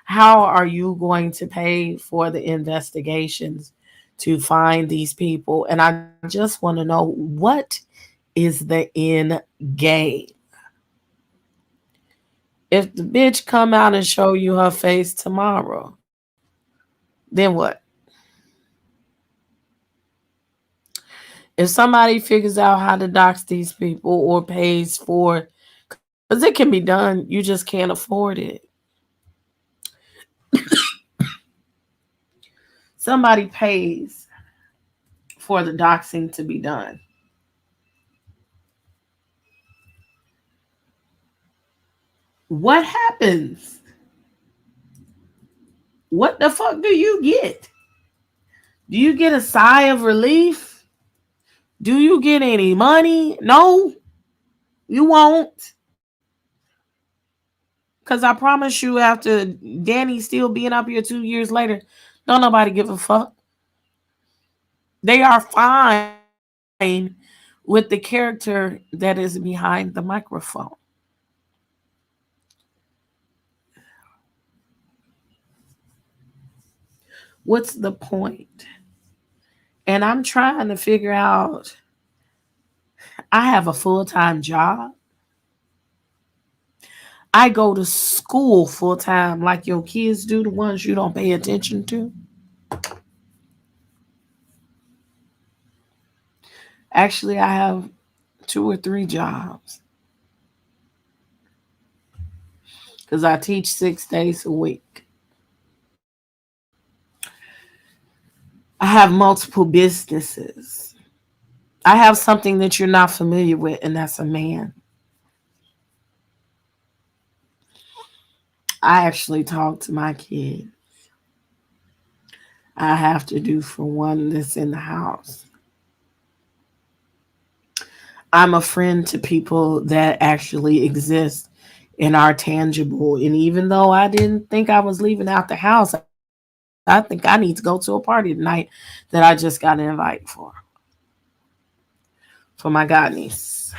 How are you going to pay for the investigations to find these people? And I just want to know, what is the end game? If the bitch come out and show you her face tomorrow, then what? If somebody figures out how to dox these people or pays for, because it can be done, you just can't afford it. Somebody pays for the doxing to be done. What happens? What the fuck do you get? Do you get a sigh of relief? Do you get any money? No, you won't. Because I promise you, after Danny still being up here 2 years later, don't nobody give a fuck. They are fine with the character that is behind the microphone. What's the point? And I'm trying to figure out, I have a full time job. I go to school full time like your kids do, the ones you don't pay attention to. Actually, I have 2 or 3 jobs because I teach 6 days a week. I have multiple businesses. I have something that you're not familiar with, and that's a man. I actually talk to my kid. I have to do for one that's in the house. I'm a friend to people that actually exist and are tangible. And even though I didn't think I was leaving out the house, I think I need to go to a party tonight that I just got an invite for my god niece.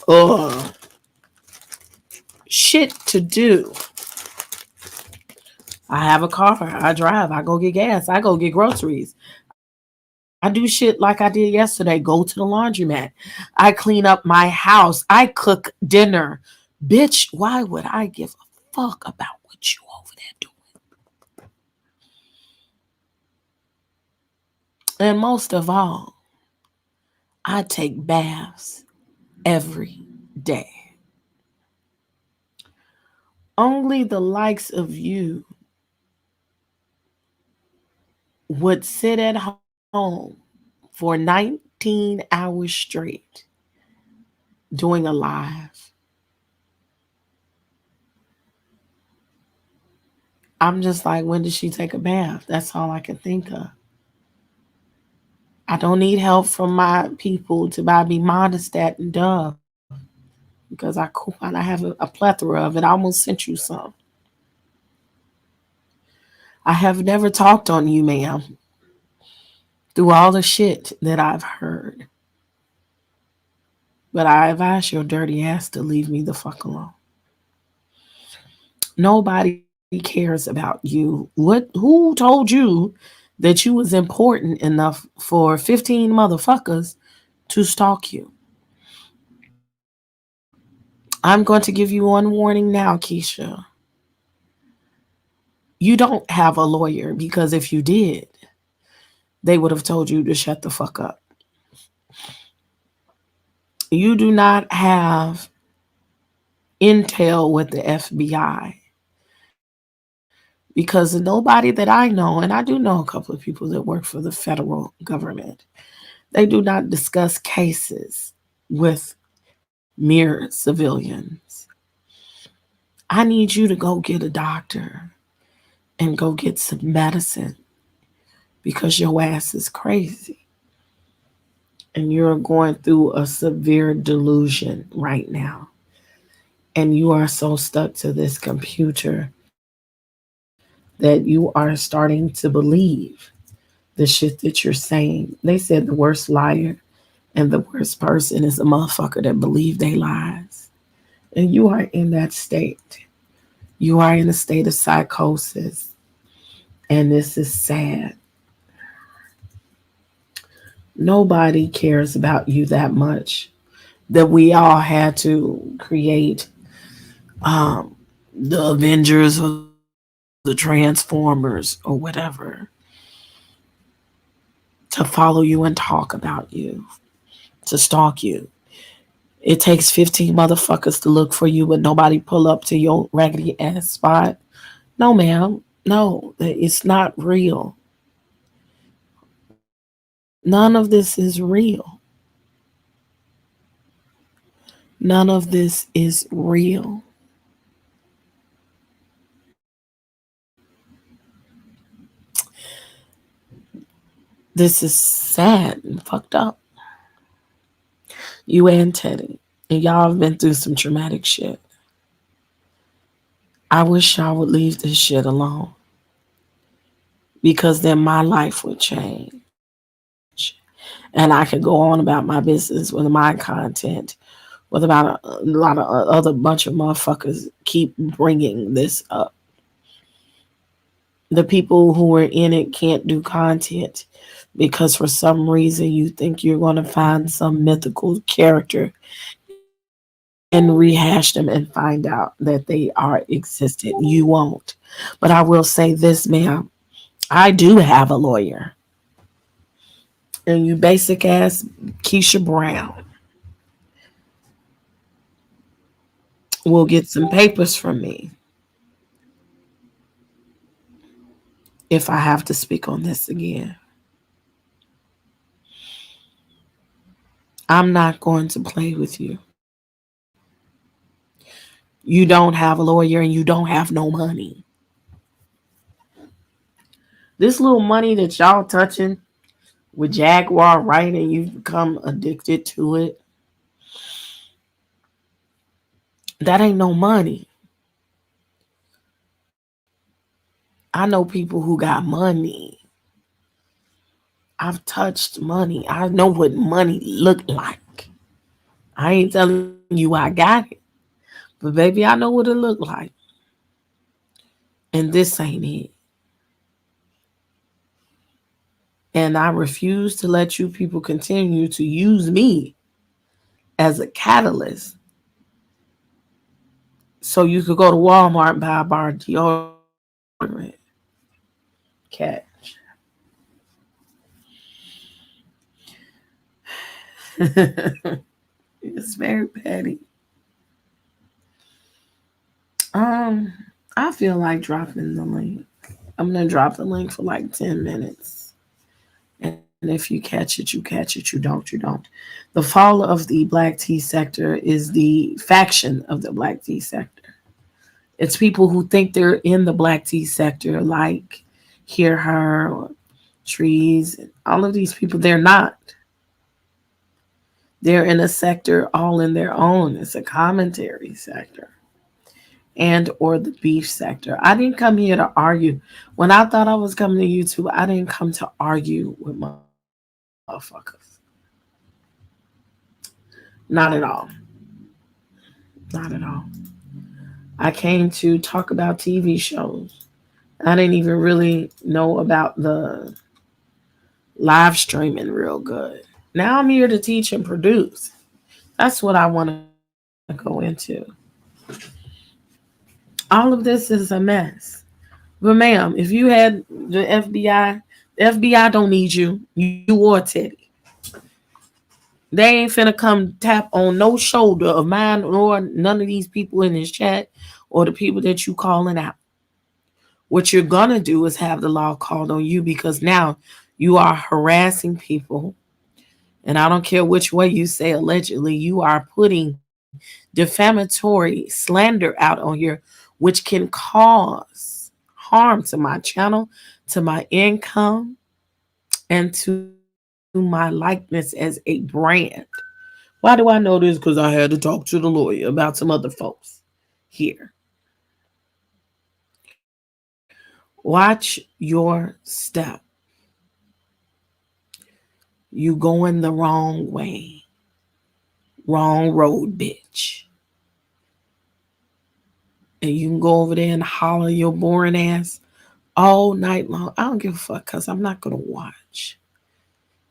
Oh, shit to do. I have a car. I drive. I go get gas. I go get groceries. I do shit like I did yesterday. Go to the laundromat. I clean up my house. I cook dinner. Bitch, why would I give a fuck about what you over there doing? And most of all, I take baths every day. Only the likes of you would sit at home for 19 hours straight doing a live. I'm just like, when did she take a bath? That's all I can think of. I don't need help from my people to buy me Monistat and Dove because I have a plethora of it. I almost sent you some. I have never talked on you, ma'am, through all the shit that I've heard. But I advise your dirty ass to leave me the fuck alone. Nobody cares about you. Who told you that you was important enough for 15 motherfuckers to stalk you? I'm going to give you one warning now, Keisha. You don't have a lawyer because if you did, they would have told you to shut the fuck up. You do not have intel with the FBI because nobody that I know, and I do know a couple of people that work for the federal government, they do not discuss cases with mere civilians. I need you to go get a doctor and go get some medicine because your ass is crazy and you're going through a severe delusion right now. And you are so stuck to this computer that you are starting to believe the shit that you're saying. They said the worst liar and the worst person is a motherfucker that believe they lies. And you are in that state. You are in a state of psychosis. And this is sad. Nobody cares about you that much that we all had to create um, the Avengers or the Transformers or whatever to follow you and talk about you, to stalk you. It takes 15 motherfuckers to look for you, but nobody pull up to your raggedy ass spot. No, ma'am. No, it's not real. None of this is real. None of this is real. This is sad and fucked up. You and Teddy. And y'all have been through some traumatic shit. I wish y'all would leave this shit alone because then my life would change. And I could go on about my business with my content, with about a lot of other bunch of motherfuckers keep bringing this up. The people who are in it can't do content because for some reason you think you're going to find some mythical character and rehash them and find out that they are existed. You won't. But I will say this, ma'am. I do have a lawyer. And you basic ass Keisha Brown will get some papers from me if I have to speak on this again. I'm not going to play with you. You don't have a lawyer and you don't have no money. This little money that y'all touching with Jaguar right and you've become addicted to it, that ain't no money. I know people who got money. I've touched money. I know what money look like. I ain't telling you I got it, but baby, I know what it look like. And this ain't it. And I refuse to let you people continue to use me as a catalyst so you could go to Walmart and buy a bar of deodorant. Catch. It's very petty. Um, I feel like dropping the link. I'm gonna drop the link for like 10 minutes. And if you catch it, you catch it. You don't, you don't. The fall of the black tea sector is the faction of the black tea sector. It's people who think they're in the black tea sector, like Hear Her or Trees, all of these people. They're not. They're in a sector all in their own. It's a commentary sector and or the beef sector. I didn't come here to argue. When I thought I was coming to YouTube, I didn't come to argue with motherfuckers. Not at all. Not at all. I came to talk about TV shows. I didn't even really know about the live streaming real good. Now I'm here to teach and produce. That's what I want to go into. All of this is a mess. But ma'am, if you had the FBI, the FBI don't need you or Teddy. They ain't finna come tap on no shoulder of mine or none of these people in this chat or the people that you calling out. What you're gonna do is have the law called on you because now you are harassing people. And I don't care which way you say allegedly, you are putting defamatory slander out on here, which can cause harm to my channel, to my income, and to my likeness as a brand. Why do I know this? Because I had to talk to the lawyer about some other folks here. Watch your step. You going the wrong way. Wrong road, bitch. And you can go over there and holler your boring ass all night long. I don't give a fuck because I'm not going to watch.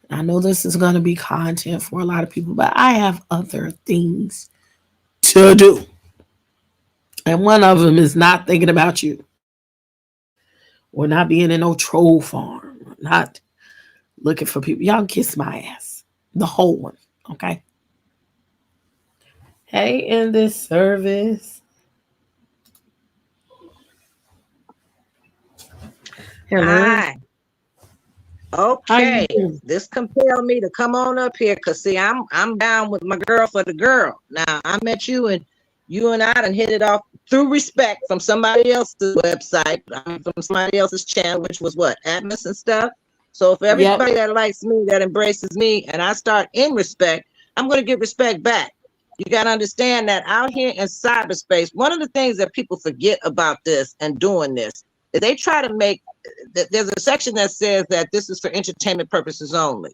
I know this is going to be content for a lot of people, but I have other things to do. And one of them is not thinking about you. Or not being in no troll farm. Not looking for people. Y'all kiss my ass. The whole one. Okay. Hey, in this service. Hello. Hi. How you Okay. doing? This compelled me to come on up here because see, I'm down with my girl for the girl. Now I met you and I done hit it off through respect from somebody else's website, from somebody else's channel, which was what, Atmos and stuff. So for Yep. everybody that likes me, that embraces me, and I start in respect, I'm gonna get respect back. You gotta understand that out here in cyberspace, one of the things that people forget about this and doing this is they try to make there's a section that says that this is for entertainment purposes only.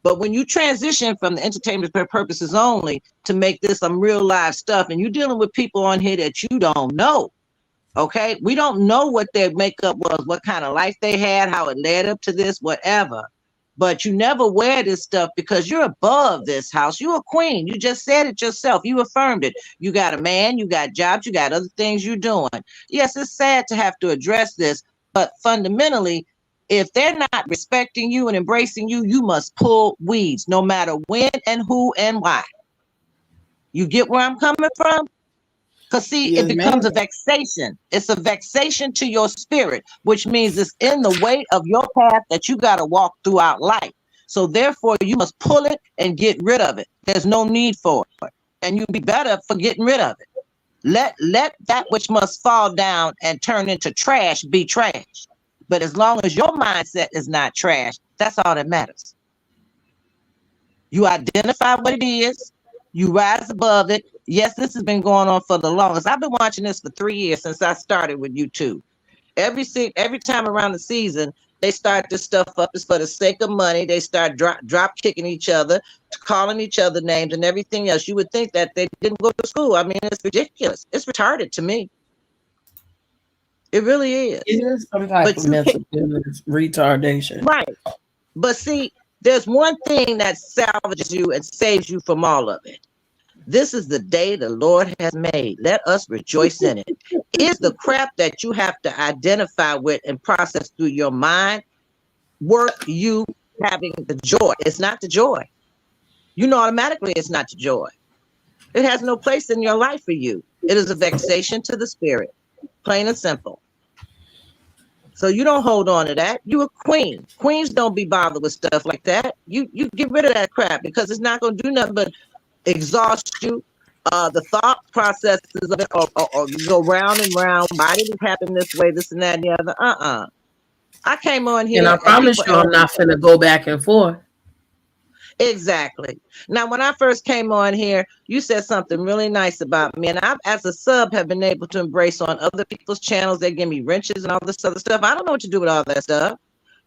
But when you transition from the entertainment purposes only to make this some real live stuff, and you're dealing with people on here that you don't know, okay? We don't know what their makeup was, what kind of life they had, how it led up to this, whatever. But you never wear this stuff because you're above this house. You're a queen. You just said it yourself. You affirmed it. You got a man, you got jobs, you got other things you're doing. Yes, it's sad to have to address this, but fundamentally, if they're not respecting you and embracing you, you must pull weeds, no matter when and who and why. You get where I'm coming from? Because see, it Yes, becomes a ma'am. vexation. It's a vexation to your spirit, which means it's in the way of your path that you got to walk throughout life. So therefore, you must pull it and get rid of it. There's no need for it. And you'll be better for getting rid of it. Let that which must fall down and turn into trash be trash. But as long as your mindset is not trash, that's all that matters. You identify what it is, you rise above it. Yes, this has been going on for the longest. I've been watching this for 3 years since I started with YouTube. Every time around the season, they start this stuff up. It's for the sake of money. They start drop kicking each other, calling each other names and everything else. You would think that they didn't go to school. I mean, it's ridiculous. It's retarded to me. It really It is. is some type But of you can't, mental illness, retardation. right. But see, there's one thing that salvages you and saves you from all of it. This is the day the Lord has made. Let us rejoice in it. Is the crap that you have to identify with and process through your mind worth you having the joy? It's not the joy. You know automatically it's not the joy. It has no place in your life for you. It is a vexation to the spirit, plain and simple. So you don't hold on to that. You a queen. Queens don't be bothered with stuff like that. You get rid of that crap because it's not going to do nothing but exhaust you. The thought processes of it or you go round and round. Why did it happen this way, this and that and the other? I came on And I here and promise you, I'm not finna go back and forth. exactly. Now, when I first came on here, you said something really nice about me. And I, as a sub, have been able to embrace on other people's channels. They give me wrenches and all this other stuff. I don't know what to do with all that stuff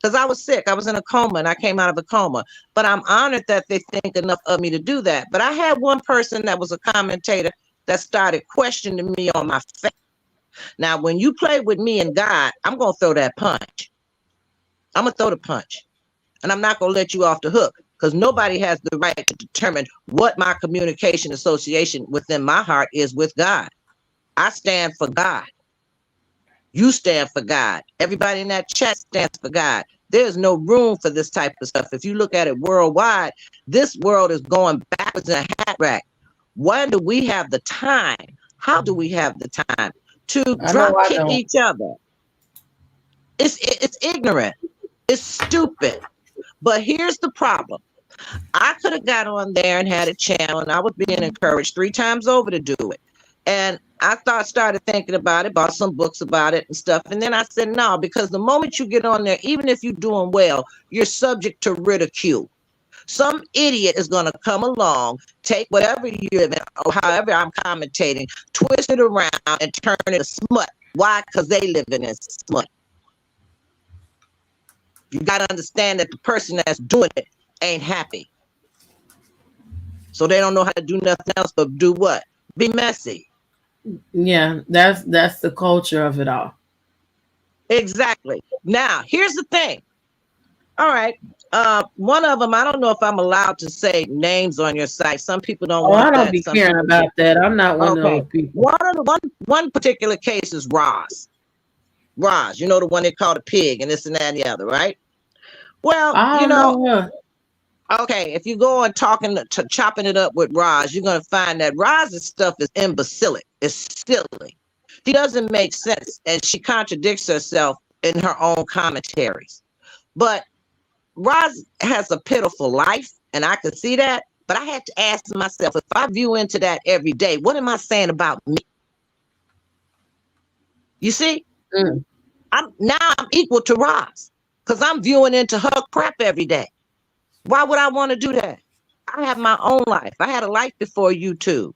because I was sick. I was in a coma and I came out of a coma. But I'm honored that they think enough of me to do that. But I had one person that was a commentator that started questioning me on my faith. Now, when you play with me and God, I'm going to throw that punch. I'm going to throw the punch. And I'm not going to let you off the hook because nobody has the right to determine what my communication association within my heart is with God. I stand for God. You stand for God. Everybody in that chat stands for God. There's no room for this type of stuff. If you look at it worldwide, this world is going backwards in a hat rack. When do we have the time? How do we have the time to I know drop I kick don't. each other? It's ignorant. It's stupid. But here's the problem. I could have got on there and had a channel, and I was being encouraged 3 times over to do it. And I started thinking about it, bought some books about it and stuff. And then I said, no, because the moment you get on there, even if you're doing well, you're subject to ridicule. Some idiot is going to come along, take whatever you're, or however I'm commentating, twist it around and turn it to smut. Why? Because they live in smut. You got to understand that the person that's doing it ain't happy. So they don't know how to do nothing else but do what? Be messy. Yeah, that's the culture of it all. Exactly. Now, here's the thing. All right. One of them, I don't know if I'm allowed to say names on your site. Some people don't Oh, I want don't that. be Some caring people about that. I'm not one of okay. those people. One particular case is Roz. Roz, you know, the one they called a pig and this and that and the other, right? Well, I you don't know, know her. okay, if you go and chopping it up with Roz, you're gonna find that Roz's stuff is imbecilic. It's silly. She doesn't make sense, and she contradicts herself in her own commentaries. But Roz has a pitiful life, and I could see that. But I had to ask myself, if I view into that every day, what am I saying about me? You see, Mm. I'm equal to Roz because I'm viewing into her crap every day. Why would I want to do that? I have my own life. I had a life before you too.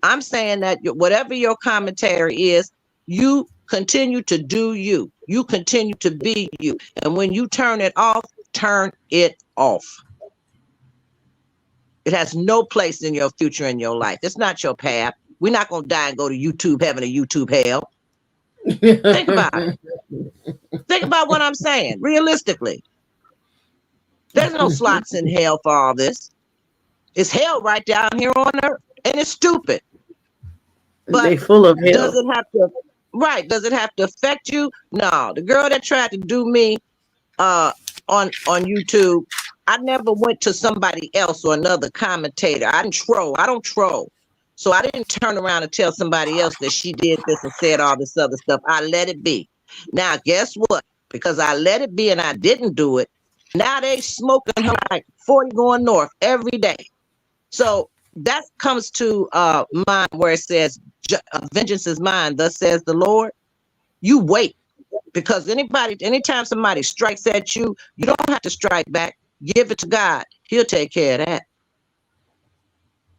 I'm saying that whatever your commentary is, you continue to do you. You continue to be you. And when you turn it off, turn it off. It has no place in your future in your life. It's not your path. We're not going to die and go to YouTube heaven or YouTube hell. Think about it. Think about what I'm saying. Realistically, there's no slots in hell for all this. It's hell right down here on earth. And it's stupid. They But full of does hell. it have to, right? Does it have to affect you? No. The girl that tried to do me on YouTube, I never went to somebody else or another commentator. I didn't troll. I don't troll. So I didn't turn around and tell somebody else that she did this and said all this other stuff. I let it be. Now, guess what? Because I let it be and I didn't do it, now they smoking her like 40 going north every day. So that comes to mind where it says, vengeance is mine, thus says the Lord. You wait. Because anytime somebody strikes at you, you don't have to strike back. Give it to God. He'll take care of that.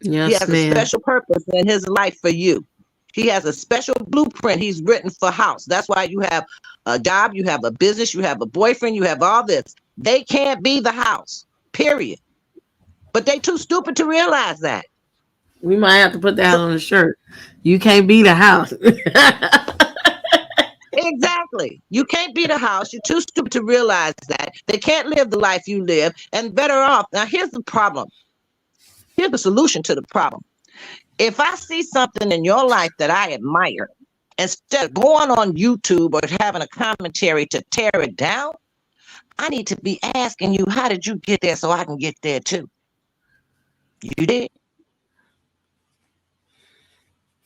He Yes, has a ma'am. special purpose in his life for you. He has a special blueprint he's written for house. That's why you have a job, you have a business, you have a boyfriend, you have all this. They can't be the house, period. But they too stupid to realize that. We might have to put that So on the shirt. You can't be the house. exactly. You can't be the house. You're too stupid to realize that. They can't live the life you live and better off. Now, here's the problem. Here's the solution to the problem. If I see something in your life that I admire, instead of going on YouTube or having a commentary to tear it down, I need to be asking you, how did you get there so I can get there too? You did?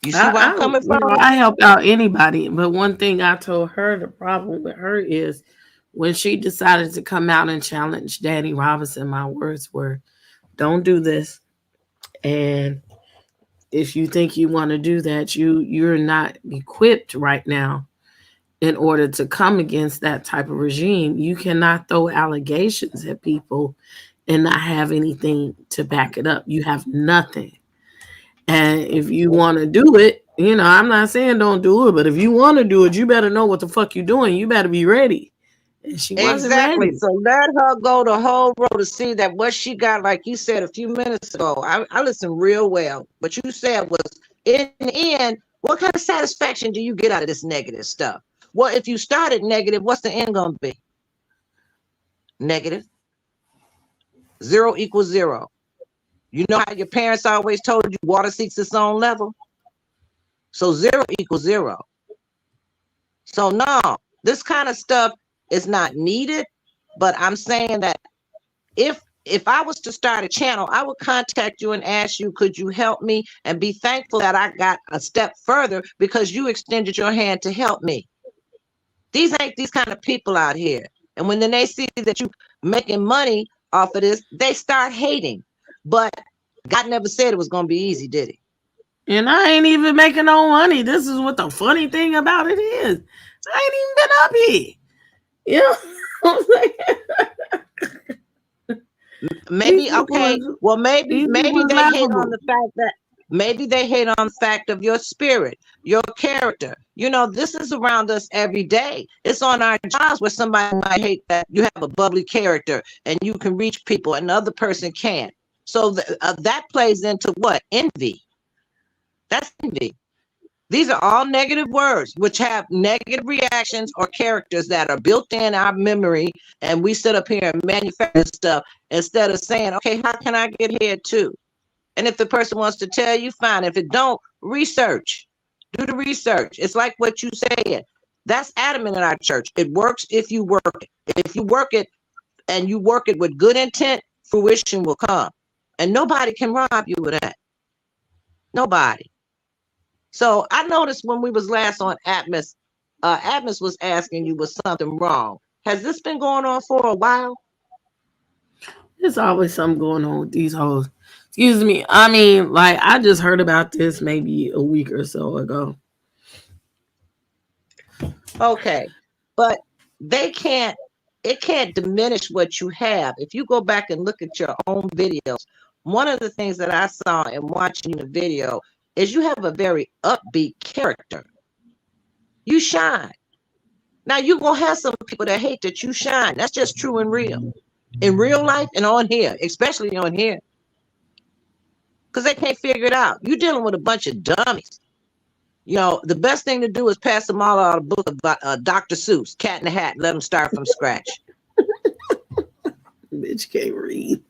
You see where I'm coming from? I help out anybody. But one thing I told her, the problem with her is when she decided to come out and challenge Danny Robinson, my words were, don't do this. And if you think you want to do that, you're not equipped right now in order to come against that type of regime. You cannot throw allegations at people and not have anything to back it up. You have nothing. And if you want to do it, I'm not saying don't do it, but if you want to do it, you better know what the fuck you're doing. You better be ready. And she wasn't Exactly. ready. So let her go the whole road to see that what she got, like you said a few minutes ago. I listened real well. What you said was, in the end, what kind of satisfaction do you get out of this negative stuff? Well, if you started negative, what's the end going to be? Negative. 0 equals 0. You know how your parents always told you water seeks its own level? So 0 equals 0. So no, this kind of stuff is not needed. But I'm saying that if I was to start a channel, I would contact you and ask you, could you help me? And be thankful that I got a step further because you extended your hand to help me. These ain't these kind of people out here. And when then they see that you making money off of this, they start hating. But God never said it was going to be easy, did he? And I ain't even making no money. This is what the funny thing about it is. I ain't even been up here. You know what I'm saying? Maybe okay. Well, maybe they hate laughable. on the fact that maybe they hate on the fact of your spirit, your character, You know, this is around us every day. It's on our jobs where somebody might hate that you have a bubbly character and you can reach people and the other person can't. So that plays into what? Envy. That's envy. These are all negative words which have negative reactions or characters that are built in our memory. And we sit up here and manufacture stuff instead of saying, okay, how can I get here too? And if the person wants to tell you, fine. If it don't, research. Do the research. It's like what you said. That's adamant in our church. It works if you work it. If you work it and you work it with good intent, fruition will come. And nobody can rob you of that. Nobody. So I noticed when we was last on Atmos, Atmos was asking you was something wrong. Has this been going on for a while? There's always something going on with these hoes. Excuse me. I mean, like, I just heard about this maybe a week or so ago. Okay. But it can't diminish what you have. If you go back and look at your own videos, one of the things that I saw in watching the video is you have a very upbeat character. You shine. Now you're gonna have some people that hate that you shine. That's just true and real. In real life and on here, especially on here. Because they can't figure it out. You're dealing with a bunch of dummies. You know, the best thing to do is pass them all out a book about Dr. Seuss, Cat in the Hat, let them start from scratch. Bitch can't read.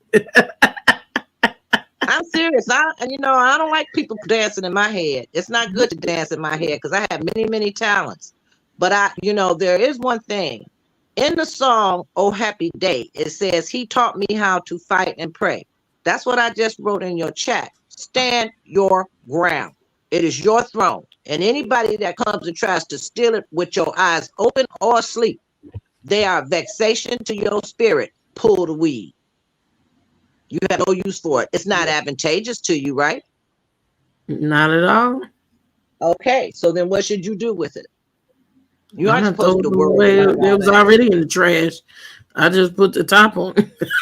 I'm serious. I don't like people dancing in my head. It's not good to dance in my head because I have many, many talents. But there is one thing. In the song, Oh Happy Day, it says, he taught me how to fight and pray. That's what I just wrote in your chat. Stand your ground. It is your throne. And anybody that comes and tries to steal it with your eyes open or asleep, they are vexation to your spirit. Pull the weed. You have no use for it. It's not advantageous to you, right? Not at all. Okay, so then what should you do with it? You aren't I supposed to throw worry. it away. It was already in the trash. I just put the top on.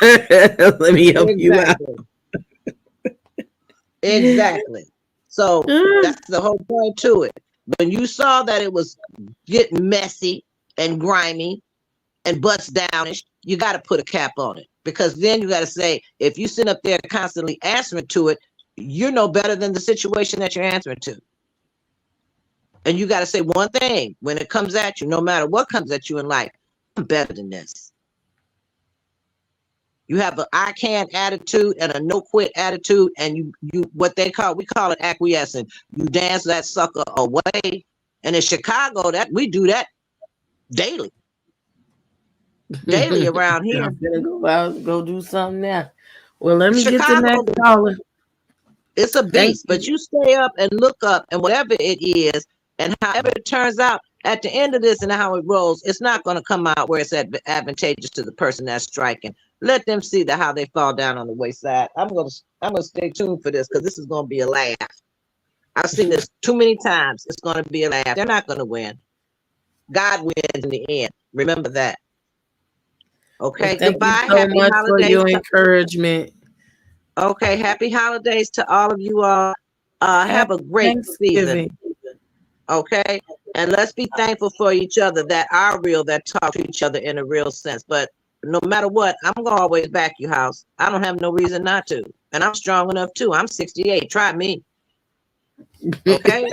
Let me help you out. Exactly. So that's the whole point to it. When you saw that it was getting messy and grimy and bust downish, you got to put a cap on it. Because then you got to say, if you sit up there constantly answering to it, you're no better than the situation that you're answering to. And you got to say one thing when it comes at you, no matter what comes at you in life, I'm better than this. You have an I can attitude and a no quit attitude, and you we call it acquiescing. You dance that sucker away. And in Chicago, that we do that daily. Daily around here. I'm gonna go out, go do something now. Well, let me Chicago, get the next caller. It's a beast, but you stay up and look up, and whatever it is, and however it turns out, at the end of this and how it rolls, it's not going to come out where it's advantageous to the person that's striking. Let them see how they fall down on the wayside. I'm gonna stay tuned for this because this is going to be a laugh. I've seen this too many times. It's going to be a laugh. They're not going to win. God wins in the end. Remember that. Okay. Well, goodbye. Thank you so happy much holidays for your encouragement. Okay. Happy holidays to all of you all. Have a great season. Okay. And let's be thankful for each other that are real, that talk to each other in a real sense. But no matter what, I'm going to always back you, House. I don't have no reason not to. And I'm strong enough too. I'm 68. Try me. Okay.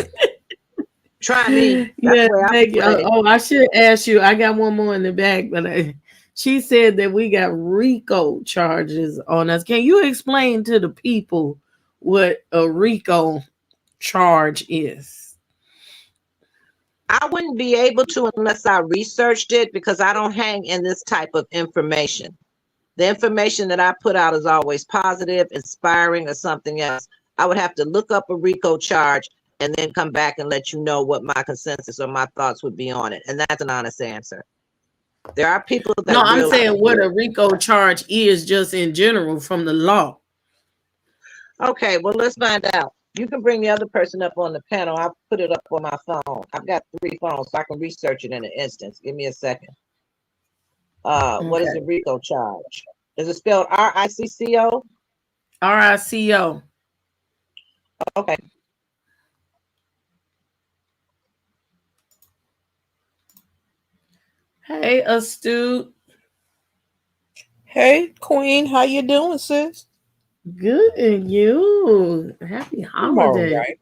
Try me. Yeah, thank you. Oh, I should ask you. I got one more in the back, but she said that we got RICO charges on us. Can you explain to the people what a RICO charge is? I wouldn't be able to unless I researched it because I don't hang in this type of information. The information that I put out is always positive, inspiring, or something else. I would have to look up a RICO charge and then come back and let you know what my consensus or my thoughts would be on it. And that's an honest answer. There are people that No, I'm saying what a RICO charge is just in general from the law. Okay, well, let's find out. You can bring the other person up on the panel. I'll put it up on my phone. I've got 3 phones, so I can research it in an instance. Give me a second. What is the RICO charge? Is it spelled R-I-C-C-O? R-I-C-O. Okay. Hey, Astute. Hey, Queen, how you doing, sis? Good, and you? Happy I'm all holiday. right.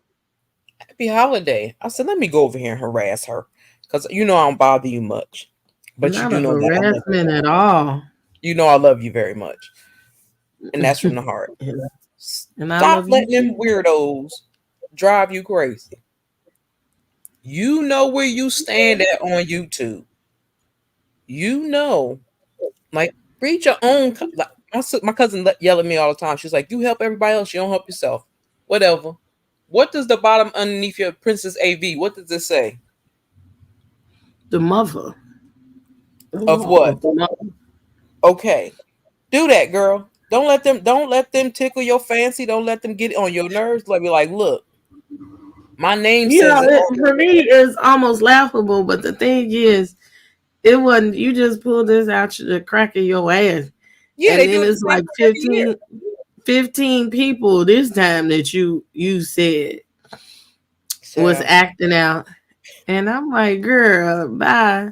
Happy holiday. I said, let me go over here and harass her. Because I don't bother you much. But you Not do a know that I love you harassment very at much. all. You know I love you very much. And that's from the heart. And I Stop love you letting them too. weirdos drive you crazy. You know where you stand at on YouTube. You know, like, read your own. Like, my cousin yell at me all the time. She's like, you help everybody else, you don't help yourself. Whatever. What does the bottom underneath your Princess A.V., what does it say? The mother Of what? of the mother. Okay. Do that, girl. Don't let them tickle your fancy. Don't let them get on your nerves. Let me like, look, my name You says know, it all. for me, it's almost laughable. But the thing is, it wasn't. You just pulled this out the crack of your ass, Yeah, and they do then it the it's same like way every year. 15 people this time that you said was Child, acting out, and I'm like, girl, bye.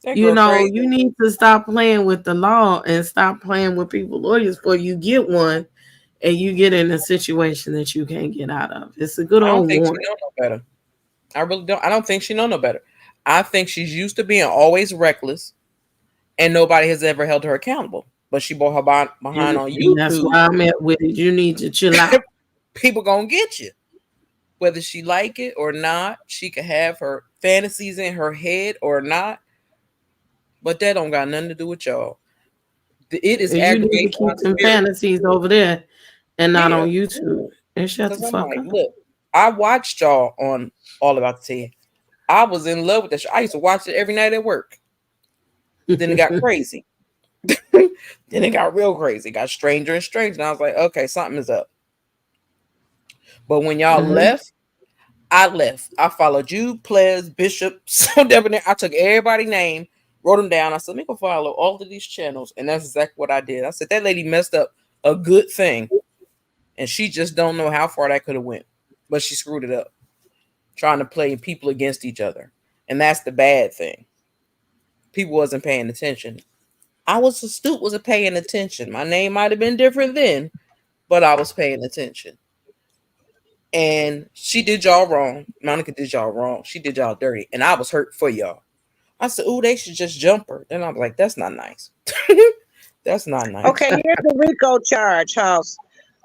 that You girl know, crazy. you need to stop playing with the law and stop playing with people lawyers before you get one and you get in a situation that you can't get out of. It's a good I don't old think she warning. know no better. I really don't. I don't think she know no better. I think she's used to being always reckless, and nobody has ever held her accountable. But she bought her behind on And that's YouTube. why I'm at with it. You need to chill out. People gonna get you, whether she like it or not. She can have her fantasies in her head or not, but that don't got nothing to do with y'all. It is And you need to aggravating my keep them spirit. fantasies over there and not Yeah, on YouTube. And shut because the I'm fuck like, up. look, I watched y'all on All About the Tea. I was in love with that show. I used to watch it every night at work. Then it got crazy. Then it got real crazy. It got stranger and stranger. And I was like, okay, something is up. But when y'all Mhm. left, I left. I followed you, Ples, Bishop, so debonair. I took everybody's name, wrote them down. I said, let me go follow all of these channels. And that's exactly what I did. I said, that lady messed up a good thing. And she just don't know how far that could have went. But she screwed it up. Trying to play people against each other. And that's the bad thing. People wasn't paying attention. I was astute, wasn't paying attention. My name might have been different then, but I was paying attention. And she did y'all wrong. Monica did y'all wrong. She did y'all dirty. And I was hurt for y'all. I said, oh, they should just jump her. Then I was like, that's not nice. That's not nice. Okay, here's the RICO charge, House.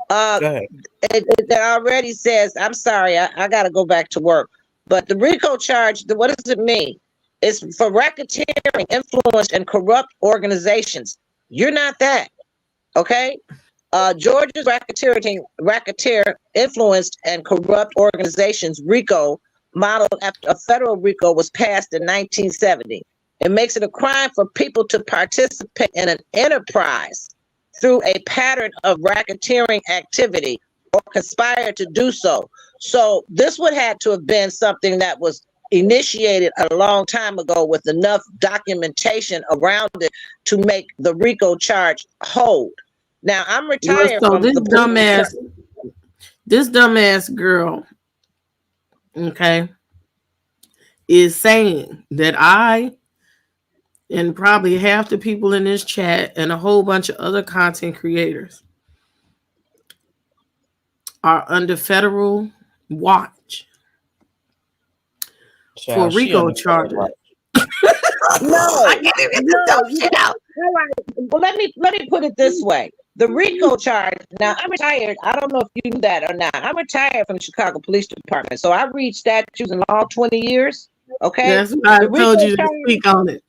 Uh, Go ahead. it already says, I'm sorry, I got to go back to work. But the RICO charge, what does it mean? It's for racketeering, influence, and corrupt organizations. You're not that, okay? Georgia's racketeer influenced and corrupt organizations, RICO, modeled after a federal RICO, was passed in 1970. It makes it a crime for people to participate in an enterprise through a pattern of racketeering activity or conspire to do so. So this would have to have been something that was initiated a long time ago with enough documentation around it to make the RICO charge hold. Now I'm Well, retired so from the police. this dumbass girl, okay, is saying that I and probably half the people in this chat and a whole bunch of other content creators are under federal watch for Child, she RICO under federal charges. watch. I No, can't even get this no, dumb shit out. all right. Well, let me put it this way. The RICO charge. Now I'm retired. I don't know if you knew that or not. I'm retired from the Chicago Police Department, so I read statutes in all 20 years. Okay, That's why I the RICO told you to charge. speak on it.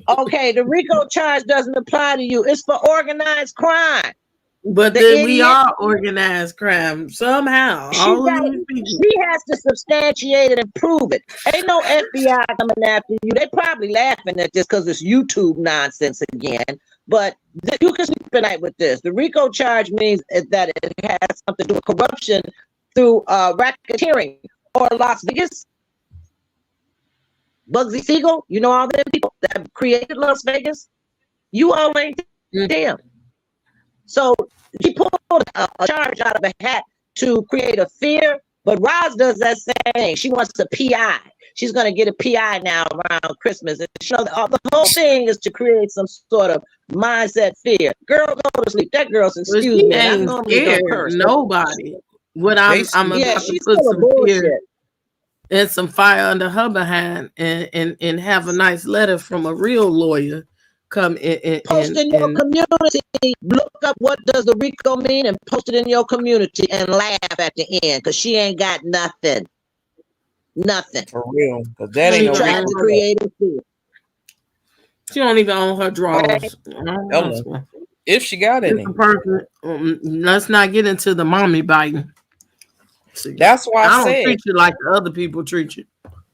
Okay, the RICO charge doesn't apply to you. It's for organized crime. But The then we idiot. are organized crime somehow. She All of got. these people. She has to substantiate it and prove it. Ain't no FBI coming after you. They probably laughing at this because it's YouTube nonsense again. But you can sleep at night with this. The RICO charge means that it has something to do with corruption through racketeering or Las Vegas. Bugsy Siegel, you know all them people that created Las Vegas. You all ain't them. So she pulled a charge out of a hat to create a fear, but Roz does that same thing. She wants a PI. She's going to get a PI now around Christmas. And the whole thing is to create some sort of mindset fear. Girl, go to sleep. That girl's, But excuse she me, and I ain't normally scared don't curse. nobody. What I'm Basically, Yeah, about to she's put full of some fear bullshit. and some fire under her behind and have a nice letter from a real lawyer come in Post in your community. Look up what does the RICO mean and post it in your community and laugh at the end because she ain't got nothing. Nothing. for real, because that ain't She no tried RICO to charge. create a fear. she don't even own her drawers. Hello. If she got It's any. a person. Let's not get into the mommy biting. See, That's why I I don't said, treat you like the other people treat you.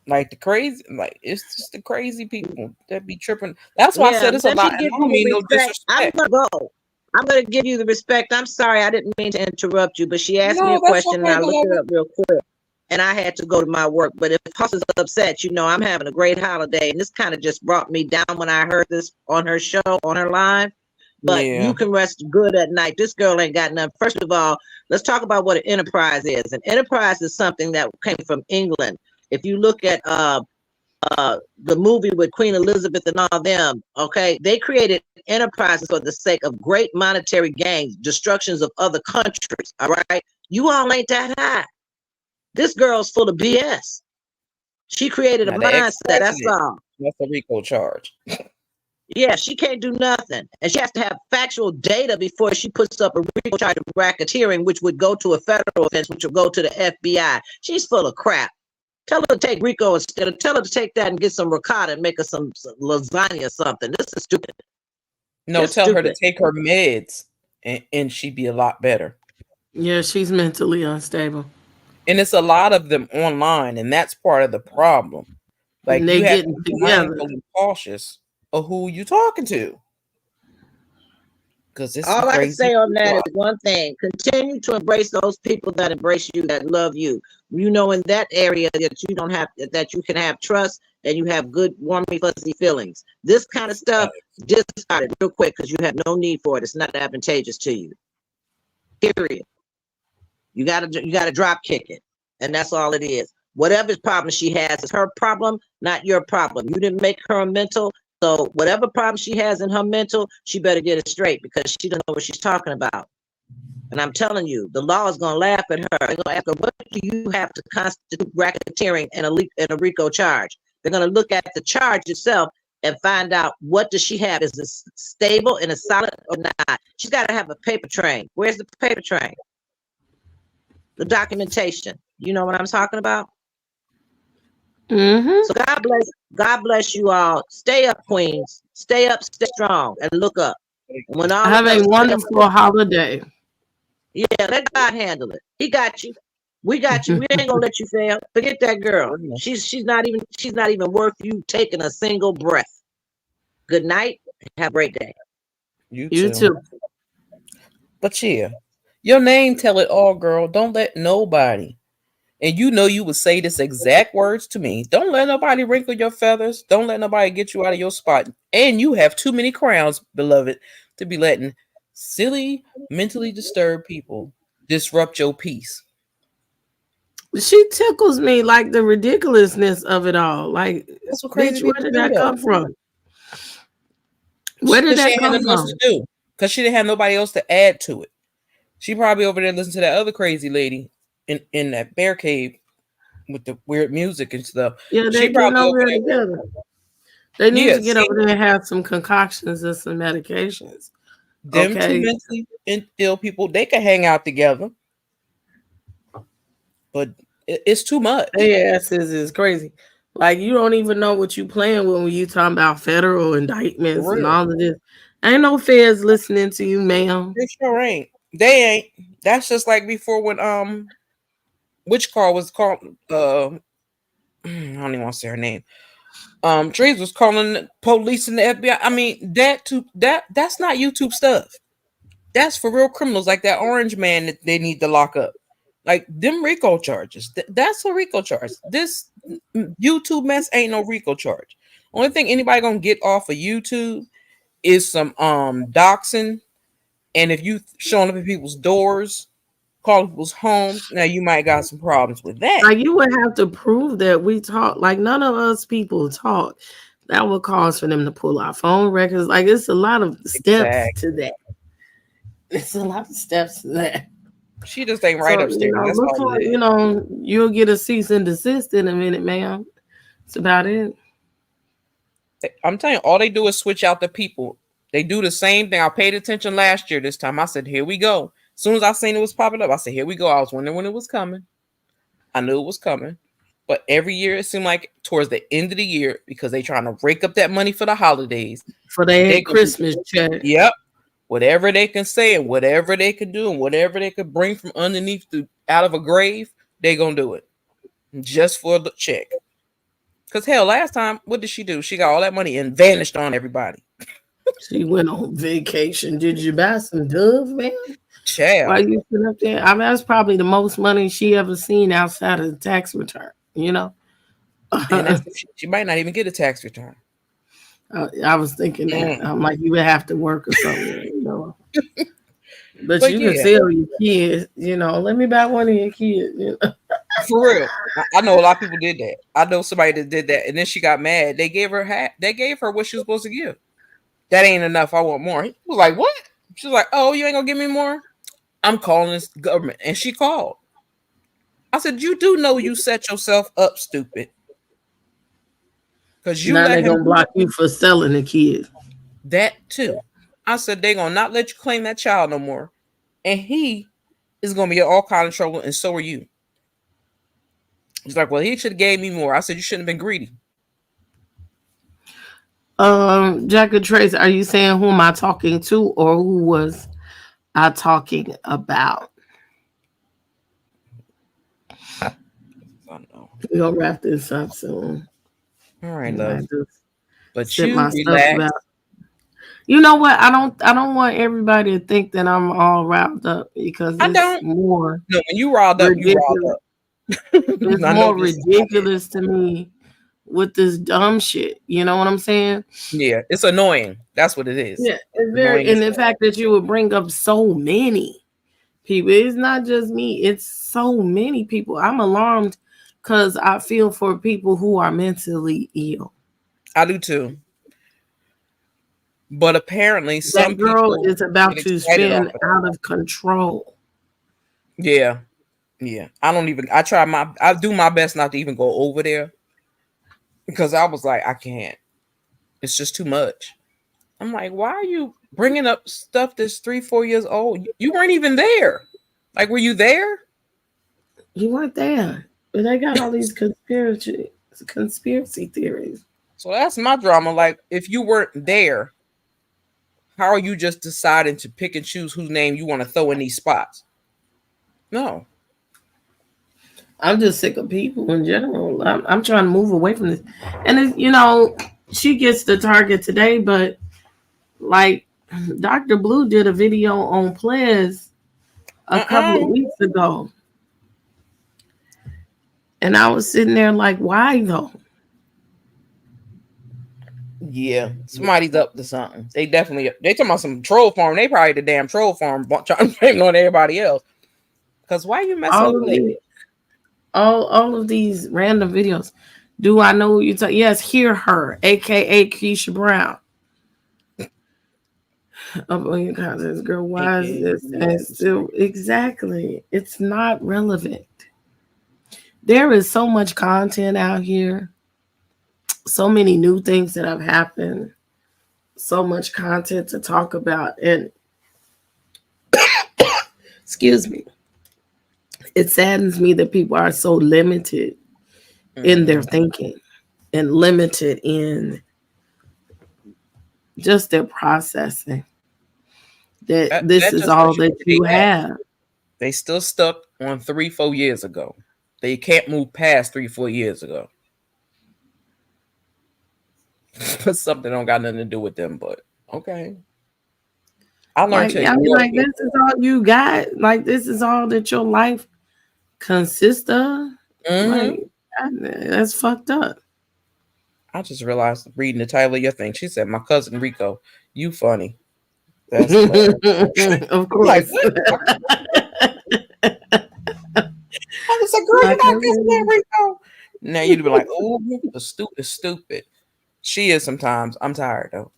like the crazy, like it's just the crazy people that be tripping. That's why I Yeah, said it's a let lot. me And give I you don't mean the no respect. I'm disrespect. gonna go. I'm gonna give you the respect. I'm sorry, I didn't mean to interrupt you, but she asked me a No, that's question and okay, I looked it beloved. up real quick. And I had to go to my work. But if House is upset, I'm having a great holiday. And this kind of just brought me down when I heard this on her show, on her live. But Yeah. you can rest good at night. This girl ain't got nothing. First of all, let's talk about what an enterprise is. An enterprise is something that came from England. If you look at the movie with Queen Elizabeth and all them, okay, they created enterprises for the sake of great monetary gains, destructions of other countries. All right, you all ain't that high. This girl's full of BS. She created a Now the mindset. That's ex-president, all. that's a RICO charge. Yeah, she can't do nothing. And she has to have factual data before she puts up a RICO charge of racketeering, which would go to a federal offense, which will go to the FBI. She's full of crap. Tell her to take RICO instead of tell her to take that and get some ricotta and make her some lasagna or something. This is stupid. No, Just tell her to stupid. take her meds and she'd be a lot better. Yeah, she's mentally unstable. And it's a lot of them online, and that's part of the problem. Like And they you have to getting be together. mindful and cautious of who you talking to. Because it's some All I can crazy say on that people is one thing. Continue to embrace those people that embrace you, that love you. You know, in that area that you don't have, that you can have trust and you have good, warmy, fuzzy feelings. This kind of stuff, discard it real quick because you have no need for it. It's not advantageous to you. Period. You gotta drop kick it. And that's all it is. Whatever problem she has is her problem, not your problem. You didn't make her a mental. So whatever problem she has in her mental, she better get it straight because she doesn't know what she's talking about. And I'm telling you, the law is going to laugh at her. They're going to ask her, what do you have to constitute racketeering and a RICO charge? They're going to look at the charge itself and find out what does she have? Is it stable and is solid or not? She's got to have a paper trail. Where's the paper trail? The documentation. You know what I'm talking about? Mm-hmm. So God bless you all. Stay up, queens. Stay up, stay strong, and look up. When all Have a else wonderful holiday. yeah, let God handle it. He got you. We got you. We ain't gonna let you fail. Forget that girl. She's not even worth you taking a single breath. Good night. Have a great day. You You too. But yeah, your name tell it all, girl. Don't let nobody. And you know you would say this exact words to me. Don't let nobody wrinkle your feathers. Don't let nobody get you out of your spot. And you have too many crowns, beloved, to be letting silly, mentally disturbed people disrupt your peace. She tickles me like the ridiculousness of it all. Like, That's what bitch, crazy where people did do, that though. come from? Where did Because she that ain't had come nothing else from? to do. Because she didn't have nobody else to add to it. She probably over there listening to that other crazy lady in that bear cave with the weird music and stuff. Yeah, She they're getting probably over over there there. together. They need Yeah, to get see, over there and have some concoctions and some medications. them two Okay. mentally ill people, they can hang out together, but it's too much. Their asses is crazy. Like, you don't even know what you playing with when you talking about federal indictments For and real. all of this. Ain't no feds listening to you, ma'am. They sure ain't. They ain't. That's just like before when which car was called I don't even want to say her name. Trees was calling the police and the FBI. I mean, that's not YouTube stuff. That's for real criminals like that orange man that they need to lock up. Like them RICO charges. That's a RICO charge. This YouTube mess ain't no RICO charge. Only thing anybody gonna get off of YouTube is some doxing, and if you showing up at people's doors call people's homes. Now you might got some problems with that. Like you would have to prove that we talk. Like none of us people talk. That would cause for them to pull our phone records. Like it's a lot of steps to Exactly. that. It's a lot of steps to that. She just ain't right So upstairs. That's look all for it is. you'll get a cease and desist in a minute, ma'am. That's about it. I'm telling you, all they do is switch out the people. They do the same thing. I paid attention last year. This time I said, here we go. As soon as I seen it was popping up, I said, here we go. I was wondering when it was coming. I knew it was coming. But every year it seemed like towards the end of the year, because they trying to rake up that money for the holidays. For their Christmas check. Yep. Whatever they can say and whatever they can do and whatever they could bring from underneath out of a grave, they gonna do it. Just for the check. Because hell, last time, what did she do? She got all that money and vanished on everybody. She went on vacation. Did you buy some Dove, man? Child. Why you sitting up there? I mean, that's probably the most money she ever seen outside of the tax return. You know, And that's, she might not even get a tax return. I was thinking that. I'm like, you would have to work or something, you know. But you can sell your kids, you know. Let me buy one of your kids, you know. For real. I know a lot of people did that. I know somebody that did that, and then she got mad. They gave her what she was supposed to give. That ain't enough. I want more. He was like, what? She was like, oh, you ain't gonna give me more? I'm calling this government. And she called. I said, you do know you set yourself up, stupid. Because you now let they're him gonna block you for selling the kids. That too. I said they're gonna not let you claim that child no more. And he is gonna be in all kind of trouble, and so are you. He's like, well, he should have gave me more. I said, you shouldn't have been greedy. Jack and Trace, are you saying who am I talking to, or who was I talking about? I know. We'll wrap this up soon. All right, love. But you relax. You know what? I don't want everybody to think that I'm all riled up, because it's more. No, when you riled up, you riled up. It's more ridiculous to me with this dumb shit. You know what I'm saying? Yeah, it's annoying. That's what it is. Yeah, it's very, and the fact that you would bring up so many people. It's not just me. It's so many people. I'm alarmed because I feel for people who are mentally ill. I do too. But apparently, some girl is about to spin out of control. Yeah. Yeah. I do my best not to even go over there, because I was like, I can't. It's just too much. I'm like, why are you bringing up stuff that's 3-4 years old? You weren't even there. Like, were you there? You weren't there. But they got all these conspiracy theories. So that's my drama. Like, if you weren't there, how are you just deciding to pick and choose whose name you want to throw in these spots? No. I'm just sick of people in general. I'm trying to move away from this. And, she gets the target today, but like Dr. Blue did a video on Ples a couple of weeks ago. And I was sitting there like, why though? Yeah, somebody's up to something. They talking about some troll farm. They probably the damn troll farm trying to blame on everybody else. Because why are you messing up? All of these random videos. Do I know who you're talking? Yes, Hear Her, aka Keisha Brown. Up on your contents, girl. Why is this? And still, exactly. It's not relevant. There is so much content out here. So many new things that have happened. So much content to talk about. And excuse me. It saddens me that people are so limited in their thinking and limited in just their processing. That this is all that you have. They still stuck on 3-4 years ago. They can't move past 3-4 years ago. But something don't got nothing to do with them, but okay. I learned like this is all you got. Like this is all that your life consists of. Like, that's fucked up. I just realized reading the title of your thing. She said, "My cousin R.I.C.O, you funny." That's of course. Like, I was like, girl, Like, you're not kissing that Rico. Now you'd be like, oh, the stupid. She is sometimes. I'm tired though.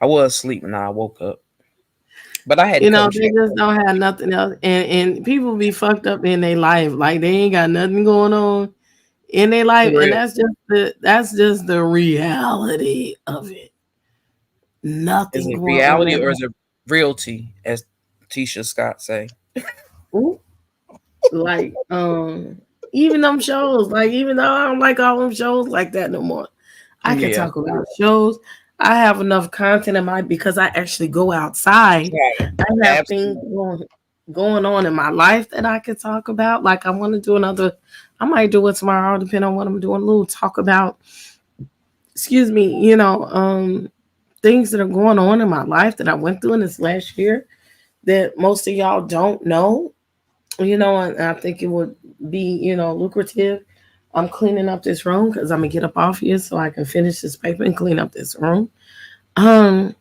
I was asleep and I woke up. But I had to come they check. just don't have nothing else. And people be fucked up in their life. Like they ain't got nothing going on in their life. For And real. that's just the reality of it. Is Nothing it going on reality in or is it realty, as Tisha Scott say? life. Like, even them shows, like, even though I don't like all them shows like that no more, I can Yeah. talk about shows. I have enough content in my because I actually go outside. Right. I have things Absolutely. going on in my life that I can talk about. Like I want to do another, I might do it tomorrow, depending on what I'm doing. A little talk about, excuse me, things that are going on in my life that I went through in this last year that most of y'all don't know. And I think it would be, lucrative. I'm cleaning up this room because I'm gonna get up off here so I can finish this paper and clean up this room. Um,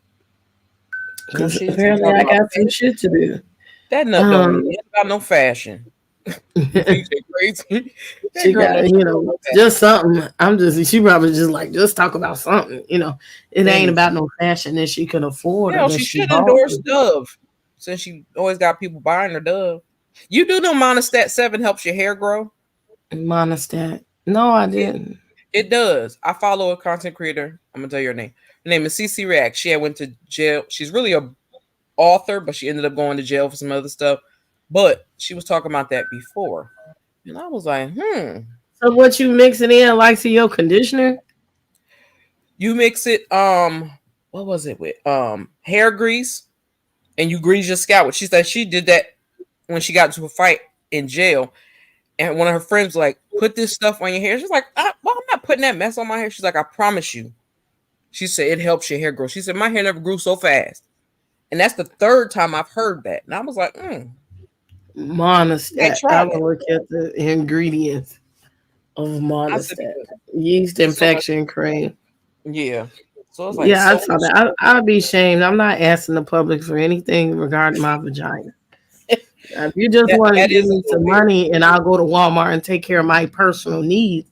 No, because she's apparently talking I about got some shit to do. that nut don't know Um, nothing about no fashion. TJ crazy. That she girl got, knows about that. just something. She probably just like, just talk about something. It ain't Anything. about no fashion that she can afford or Hell, that she she should bought. endorse Dove since she always got people buying her Dove. You do know Monostat 7 helps your hair grow? Monostat. No, I It, didn't. it does. I follow a content creator. I'm gonna tell you her name. Her name is CC React. She had went to jail. She's really a author, but she ended up going to jail for some other stuff. But she was talking about that before. And I was like, So what you mixing in like to your conditioner? you mix it, what was it with? Hair grease, and you grease your scalp. She said she did that when she got into a fight in jail. And one of her friends was like, put this stuff on your hair. She's like, well, I'm not putting that mess on my hair. She's like, I promise you. She said it helps your hair grow. She said my hair never grew so fast. And that's the third time I've heard that. And I was like, I Monostat. try I that. will look at the ingredients of I said, Monostat. because Yeast it's so much. infection cream. Yeah. So it's like Yeah, I so saw much. that. I'd be ashamed. I'm not asking the public for anything regarding my vagina. If you just want to That give is a me little some weird. money and I'll go to Walmart and take care of my personal needs,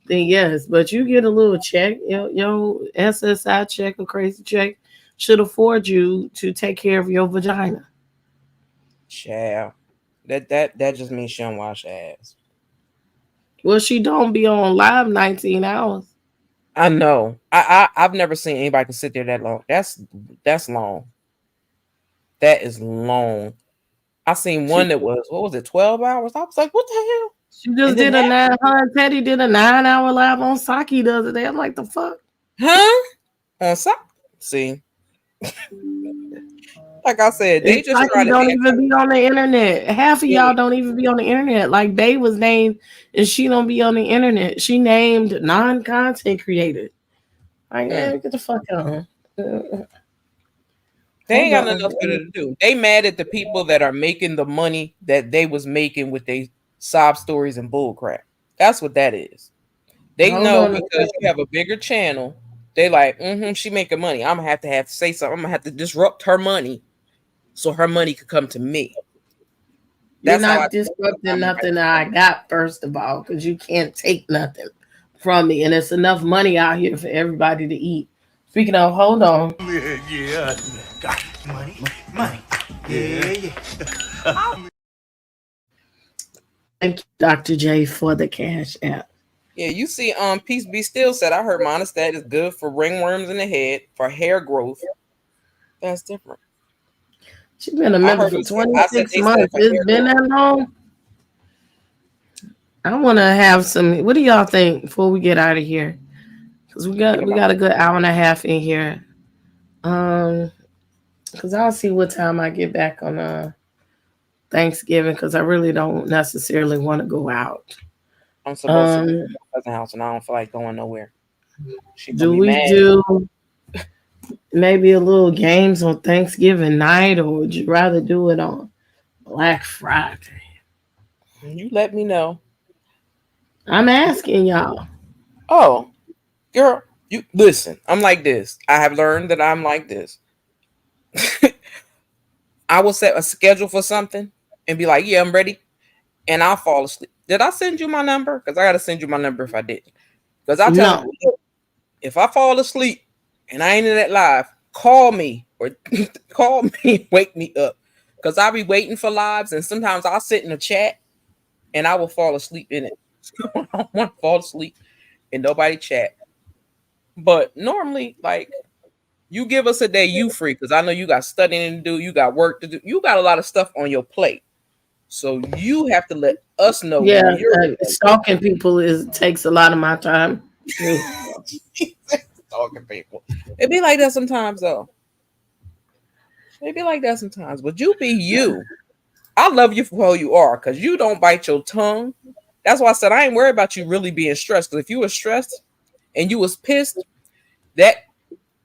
then yes. But you get a little check, your SSI check, a crazy check, should afford you to take care of your vagina. Child. That just means she don't wash ass. Well, she don't be on live 19 hours. I know. I've never seen anybody can sit there that long. That's long. That is long. I seen She one that was, what was it, 12 hours? I was like, what the hell? she just And then did a half, 900. Teddy did a 9 hour live on Saki the other day. I'm like, the fuck? huh? On some, see, like I said, And they just Saki trying to don't anti. even be on the internet. Half of Yeah. y'all don't even be on the internet. Like Bay was named, and she don't be on the internet. She named non-content creator. Like, Mm. man, get the fuck on. They ain't Hold got nothing on. else better to do. They mad at the people that are making the money that they was making with their sob stories and bull crap. That's what that is. They Hold know on a because you second. have a bigger channel. They like, she making money. I'm gonna have to say something. I'm gonna have to disrupt her money so her money could come to me. You're That's how I not feel disrupting about nothing that I got, first of all, because you can't take nothing from me. And it's enough money out here for everybody to eat. Speaking of, hold on. Yeah, got money, money. Yeah. Thank you, Dr. J, for the cash app. Yeah, you see, Peace Be Still said I heard monostat is good for ringworms in the head, for hair growth. That's different. She's been a I member heard for it said, I said 26 they said months. for It's hair been growth. that long. I want to have some. What do y'all think before we get out of here? Because we got a good hour and a half in here. Um, because I'll see what time I get back on Thanksgiving. Because I really don't necessarily want to go out. I'm supposed to go to Um, my cousin's house and I don't feel like going nowhere. She gonna do be we mad. do maybe a little games on Thanksgiving night, or would you rather do it on Black Friday? You let me know. I'm asking y'all. Oh, girl, you listen. I'm like this. I have learned that I'm like this. I will set a schedule for something and be like, yeah, I'm ready. And I'll fall asleep. Did I send you my number? Because I gotta send you my number if I didn't. Because I tell No. people, if I fall asleep and I ain't in that live, call me or call me, wake me up. Because I'll be waiting for lives, and sometimes I'll sit in the chat and I will fall asleep in it. I don't want to fall asleep and nobody chat. But normally, like, you give us a day, you free, because I know you got studying to do, you got work to do, you got a lot of stuff on your plate. So you have to let us know Yeah, when you're stalking people takes a lot of my time too. stalking people. It be like that sometimes, though. It be like that sometimes, but you be you. I love you for who you are, because you don't bite your tongue. That's why I said I ain't worried about you really being stressed. Because if you were stressed and you was pissed, that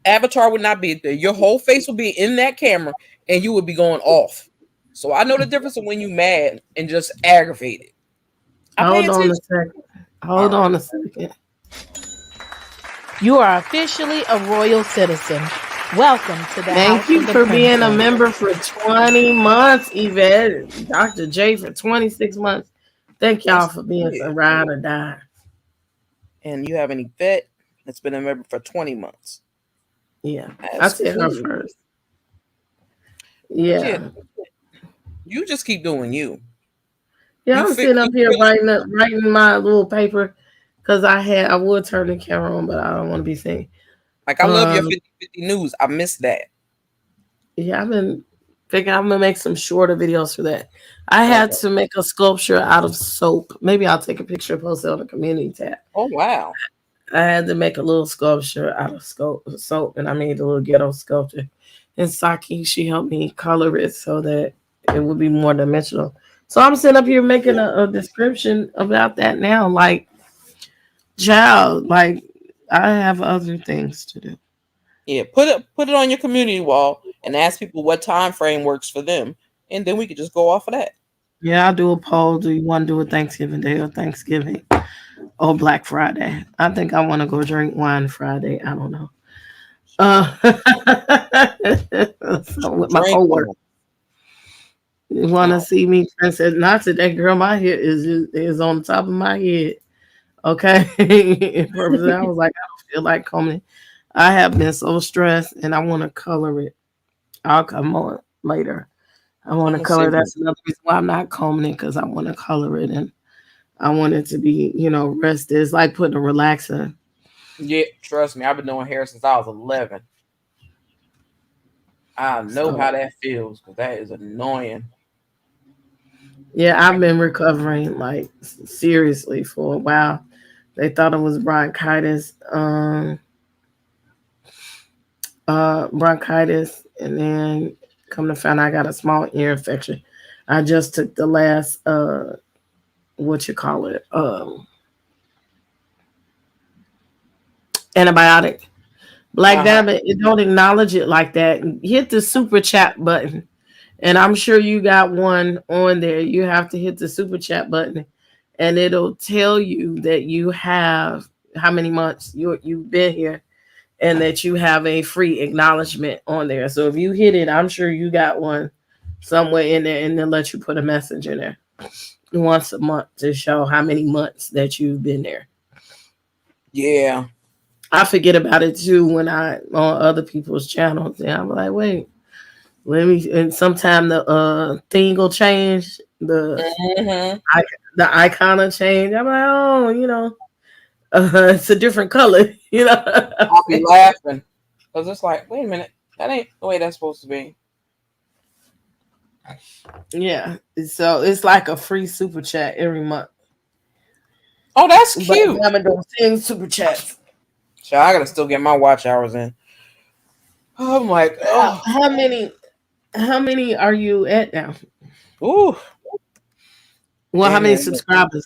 avatar would not be there. Your whole face would be in that camera, and you would be going off. So I know the difference of when you mad and just aggravated. I pay Hold on a attention. second. All Hold right. on a second. You are officially a royal citizen. Welcome to the Thank House you of the for being a Princess. member for 20 months, Yvette. Dr. J for 26 months. Thank y'all That's for being it. some ride or die. And you have an Yvette that's been a member for 20 months. Yeah, I That's said her cool. first. Yeah, Yeah. you just keep doing you. Yeah, You I'm fit. sitting up You here really writing my little paper because I would turn the camera on, but I don't want to be seen. like. I love your 50/50 news. I miss that. Yeah, I've been thinking I'm gonna make some shorter videos for that. I had Okay. to make a sculpture out of soap. Maybe I'll take a picture and post it on the community tab. Oh wow. I had to make a little sculpture out of soap, and I made a little ghetto sculpture. And Saki, she helped me color it so that it would be more dimensional. So I'm sitting up here making a description about that now. Like, child, like I have other things to do. Yeah, put it on your community wall and ask people what time frame works for them, and then we could just go off of that. Yeah, I'll do a poll. Do you want to do a Thanksgiving Day or Thanksgiving or Black Friday? I think I want to go drink wine Friday. I don't know. Uh, so with my Drink coworker. on. You want to Oh, see me, Princess? Not today, girl. My hair is on the top of my head. Okay. Purpose. I was like, I don't feel like combing. I have been so stressed, and I want to color it. I'll come on later. I want I'm to gonna send color. you. That's another reason why I'm not combing it because I want to color it, and I want it to be, rested. It's like putting a relaxer. Yeah, trust me. I've been doing hair since I was 11. I know So how that feels because that is annoying. yeah, I've been recovering like seriously for a while. They thought it was bronchitis. Bronchitis, and then come to find out I got a small ear infection. I just took the last what you call it antibiotic. Black Uh huh. Diamond, it don't acknowledge it like that. Hit the super chat button, and I'm sure you got one on there. You have to hit the super chat button, and it'll tell you that you have how many months you've been here, and that you have a free acknowledgement on there. So if you hit it, I'm sure you got one somewhere in there, and they'll let you put a message in there once a month to show how many months that you've been there. Yeah. I forget about it too when I on other people's channels, and I'm like, wait, let me. And sometime the thing will change, Mm-hmm. the icon will change. I'm like, oh, it's a different color, I'll be laughing because it's like, wait a minute, that ain't the way that's supposed to be. Yeah, so it's like a free super chat every month. Oh, that's But cute. I'm don't send super chats. So I gotta still get my watch hours in. I'm like, How, oh, how many? How many are you at now? ooh, Well, how damn many near. subscribers?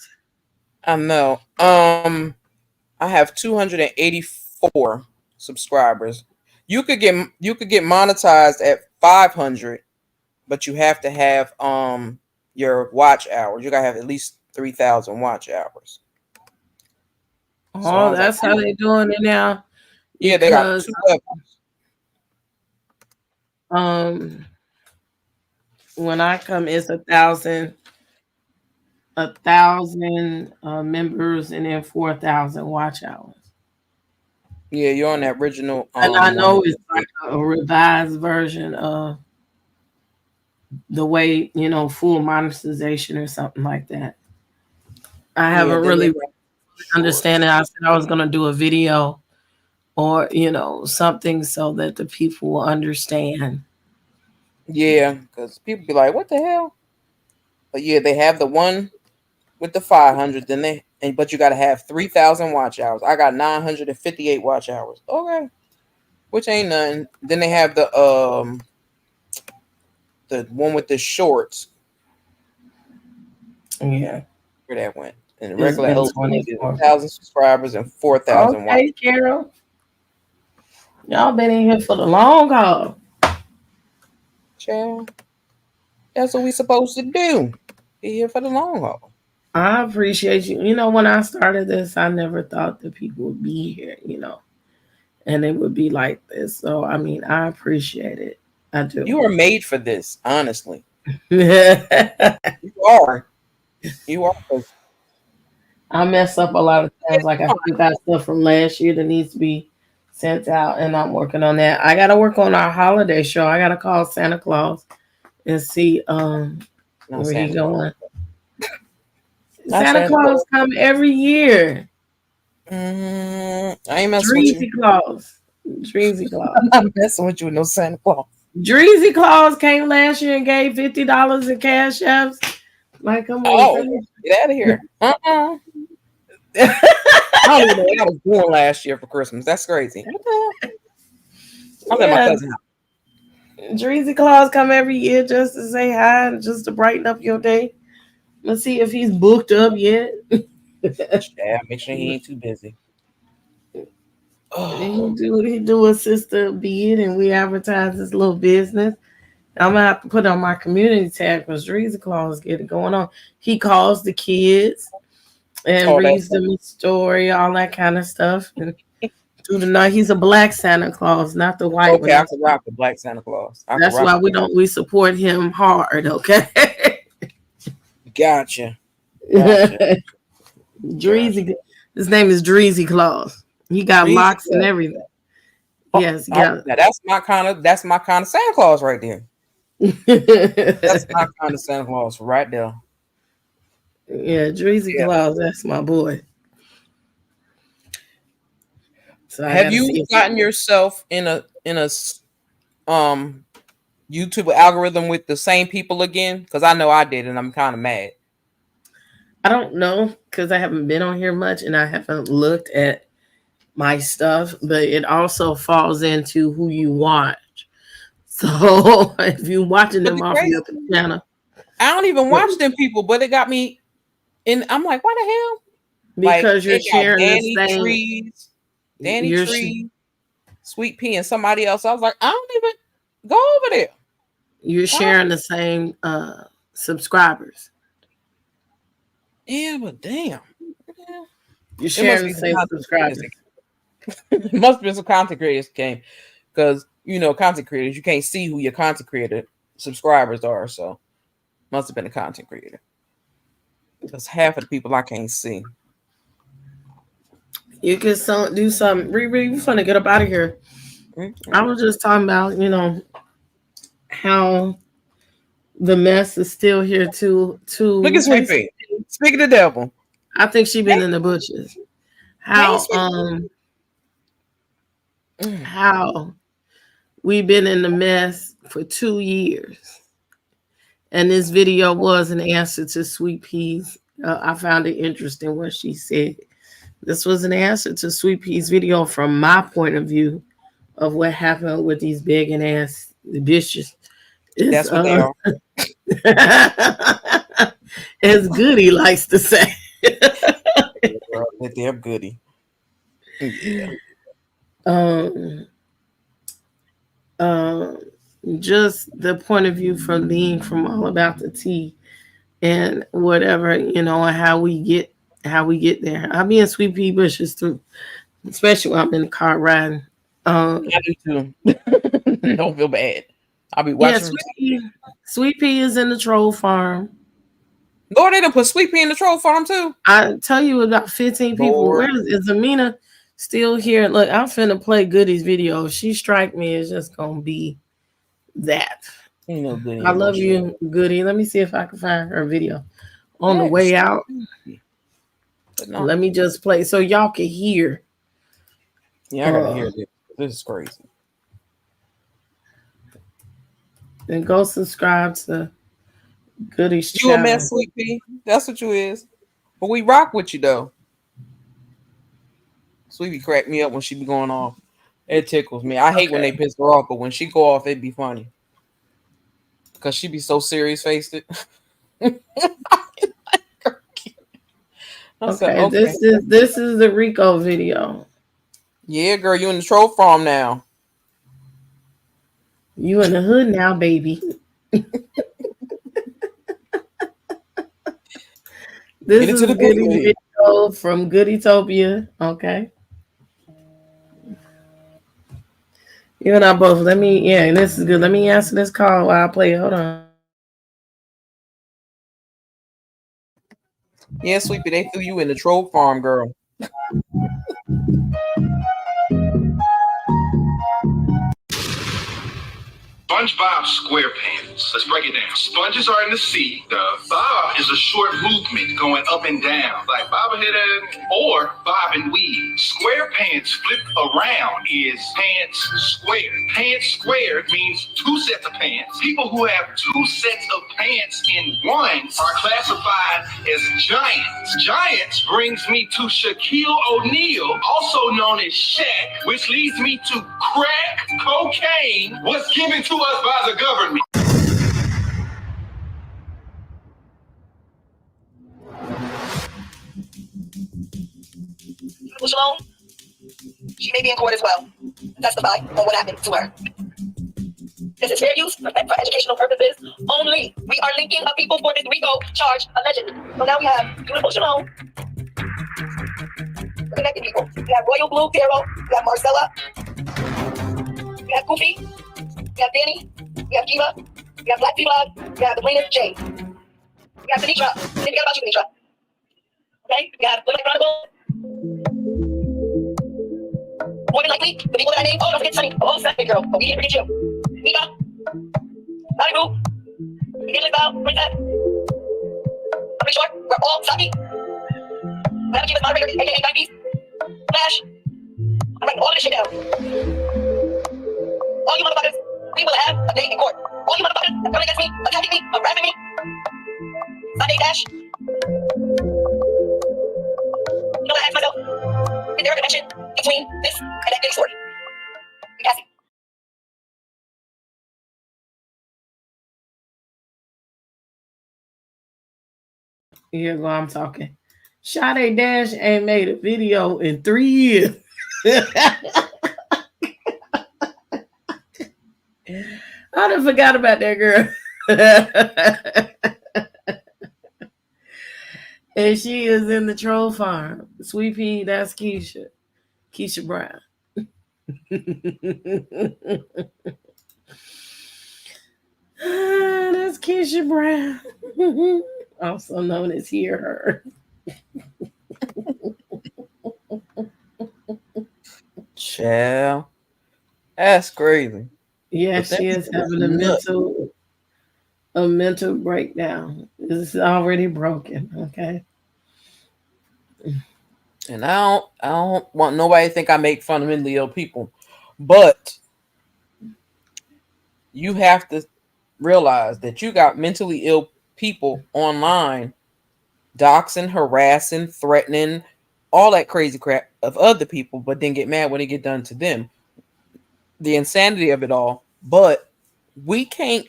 I know. I have 284 subscribers. You could get monetized at 500, but you have to have your watch hours. You gotta have at least 3,000 watch hours. So I Oh, was like, that's how they doing it now. yeah, they got Because two levels. um, when I come, it's 1,000. 1,000 members and then 4,000 watch hours. Yeah, you're on that original And I one. know it's like a revised version of the way, full monetization or something like that. I Yeah, haven't then they really have understand it. shorts. I said I was gonna do a video or something so that the people will understand. Yeah, because people be like, "What the hell?" But yeah, they have the one with the 500. Then but you got to have 3,000 watch hours. I got 958 watch hours. Okay, which ain't nothing. Then they have the one with the shorts. Yeah, Where that went? And the it's regular been LP is 24. 1,000 subscribers and 4,000 watch. Okay, Carol, y'all been in here for the long haul. Child, that's what we supposed to do. Be here for the long haul. I appreciate you. When I started this, I never thought that people would be here. And it would be like this. So I mean, I appreciate it. I do. You are made for this, honestly. I You are. You are. 'Cause mess up a lot of times. Like I still got stuff from last year that needs to be sent out, and I'm working on that. I got to work on our holiday show. I got to call Santa Claus and see Not where he Santa Claus. going. Not Santa Santa Claus Claus. come every year. I ain't messing with you. Dreezy Claus. Dreezy Claus. I'm not messing with you with no Santa Claus. Dreezy Claus came last year and gave $50 in cash apps. Like, come on, Oh, finish. get out of here. I don't even know what I was doing last year for Christmas. That's crazy. What the hell? I was at my Yeah, cousin's house. Dreezy Claus come every year just to say hi and just to brighten up your day. Let's see if he's booked up yet. Yeah, make sure he ain't too busy. He Oh, do what he do with Sister Bid, and we advertise this little business. I'm gonna have to put on my community tab because Dreezy Claus get it going on. He calls the kids and oh, that's reads them a story, all that kind of stuff. And through the night, he's a black Santa Claus, not the white one. okay. I can rock the Black Santa Claus. I can That's rock why with that. we support him hard, okay? Gotcha. Gotcha. Gotcha. Dreezy, his name is Dreezy Claus. He got Breezy locks and Claus. everything. Oh, Yes, he got. now that's my kind of Santa Claus right there. That's my kind of Santa Claus right there. Yeah, Dreezy Yeah. Claus, that's my boy. So I Have gotta you see if gotten yourself in a um YouTube algorithm with the same people again? Because I know I did, and I'm kind of mad. I don't know because I haven't been on here much and I haven't looked at my stuff, but it also falls into who you watch. So if you're watching But them the off of crazy, your channel, I don't even watch them people, but it got me, and I'm like, why the hell? Like because you're it got sharing the same, Danny you're Tree, Sweet Pea, and somebody else. I was like, I don't even go over there. you're Why? sharing the same subscribers. Yeah, but damn. You're It must sharing be the some same content creators. subscribers. It must be some content creators came because content creators, you can't see who your content creator subscribers are. So must have been a content creator because half of the people I can't see. You can do something. Riri, we finna get up out of here. I was just talking about, how the mess is still here Look to at Sweet Pea. Speaking of the devil. I think she been in the bushes. Hey, How Sweet Pea. how we've been in the mess for 2 years. And this video was an answer to Sweet Pea's. I found it interesting what she said. This was an answer to Sweet Pea's video from my point of view of what happened with these begging ass bitches. Is That's what they are. as Goody likes to say. They're goody. Yeah. um, um, just the point of view from being from All About the Tea and whatever, and how we get there. I'll be in Sweet Pea bushes too, especially when I'm in the car riding. I do too. Don't feel bad. I'll be Yeah, watching. Sweet Pea is in the troll farm. Lord, they done put Sweet Pea in the troll farm too. I tell you about 15 people. Lord. Where is Amina still here? Look, I'm finna play Goody's video. If she strike me, it's just gonna be that. Ain't no good. I love you, Goody. Let me see if I can find her video on the Yes. way out. But no. Let me just play so y'all can hear. Yeah, I gotta hear this. This is crazy. And go subscribe to Goody's You a channel. mess, Sweet Pea. That's what you is. But we rock with you though. Sweet Pea cracked me up when she be going off. It tickles me. I hate when they piss her off, but when she go off, it'd be funny. Because she be so serious faced it. Okay, this is the R.I.C.O video. Yeah, girl, you in the troll farm now. You in the hood now, baby. This is Goody's video from Goodytopia. Okay. You and I both. This is good. Let me answer this call while I play it. Hold on. Yeah, Sweet Pea, they threw you in the troll farm, girl. SpongeBob SquarePants. Let's break it down. Sponges are in the sea. The bob is a short movement going up and down, like bobblehead or bob and weave. SquarePants flipped around is pants squared. Pants squared means two sets of pants. People who have two sets of pants in one are classified as giants. Giants brings me to Shaquille O'Neal, also known as Shaq, which leads me to crack cocaine was given to us by the government. Shalom, she may be in court as well. Testify on what happened to her. This is fair use for educational purposes only. We are linking up people for this R.I.C.O charge allegedly. So now we have beautiful Shalom. We're connecting people. We have Royal Blue Pharaoh. We have Marcella. We have Goofy. We have Danny. We have Kiva. We have Black Vlog. We have the plaintiff Jay. We have Denitra. Didn't forget about you, Denitra. Okay? We have Little Chronicle. More than likely, the people that I named, don't forget Sunny. Oh, Sunny girl. But we didn't forget you. Mika. Lottie Boo. We didn't live out. Princess. I'm pretty sure we're all Saki. I have a moderator, aka Nineties. Flash. I'm writing all of this shit down. All you motherfuckers, we will have a day in court. All you motherfuckers that come against me, attacking me, harassing me. Sunday Dash. You know what I asked myself? Is there a connection between this and that big story? Cassie. Here go, I'm talking. Sade Dash ain't made a video in 3 years. I done forgot about that girl. And she is in the troll farm. Sweet Pea, that's Keisha. Keisha Brown. That's Keisha Brown. Also known as Hear Her. Child. That's crazy. Yeah, she is having a mental breakdown. It's already broken, okay? And I don't want nobody to think I make fun of mentally ill people. But you have to realize that you got mentally ill people online doxing, harassing, threatening, all that crazy crap of other people, but then get mad when it get done to them. The insanity of it all. But we can't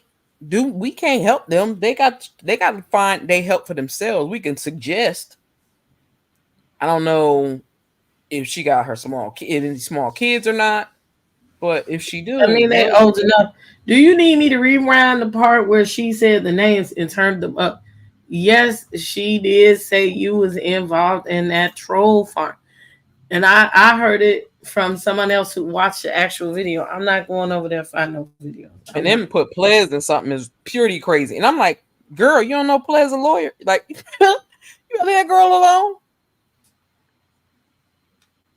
help them. They got to find they help for themselves. We can suggest. I don't know if she got her small kids or not, but if she do, I mean, they old enough. Do you need me to rewind the part where she said the names and turned them up? Yes, she did say you was involved in that troll farm. And I heard it from someone else who watched the actual video. I'm not going over there to find no video. And then put players in something is purely crazy. And I'm like, Girl, you don't know Play's a lawyer. Like, you leave that girl alone.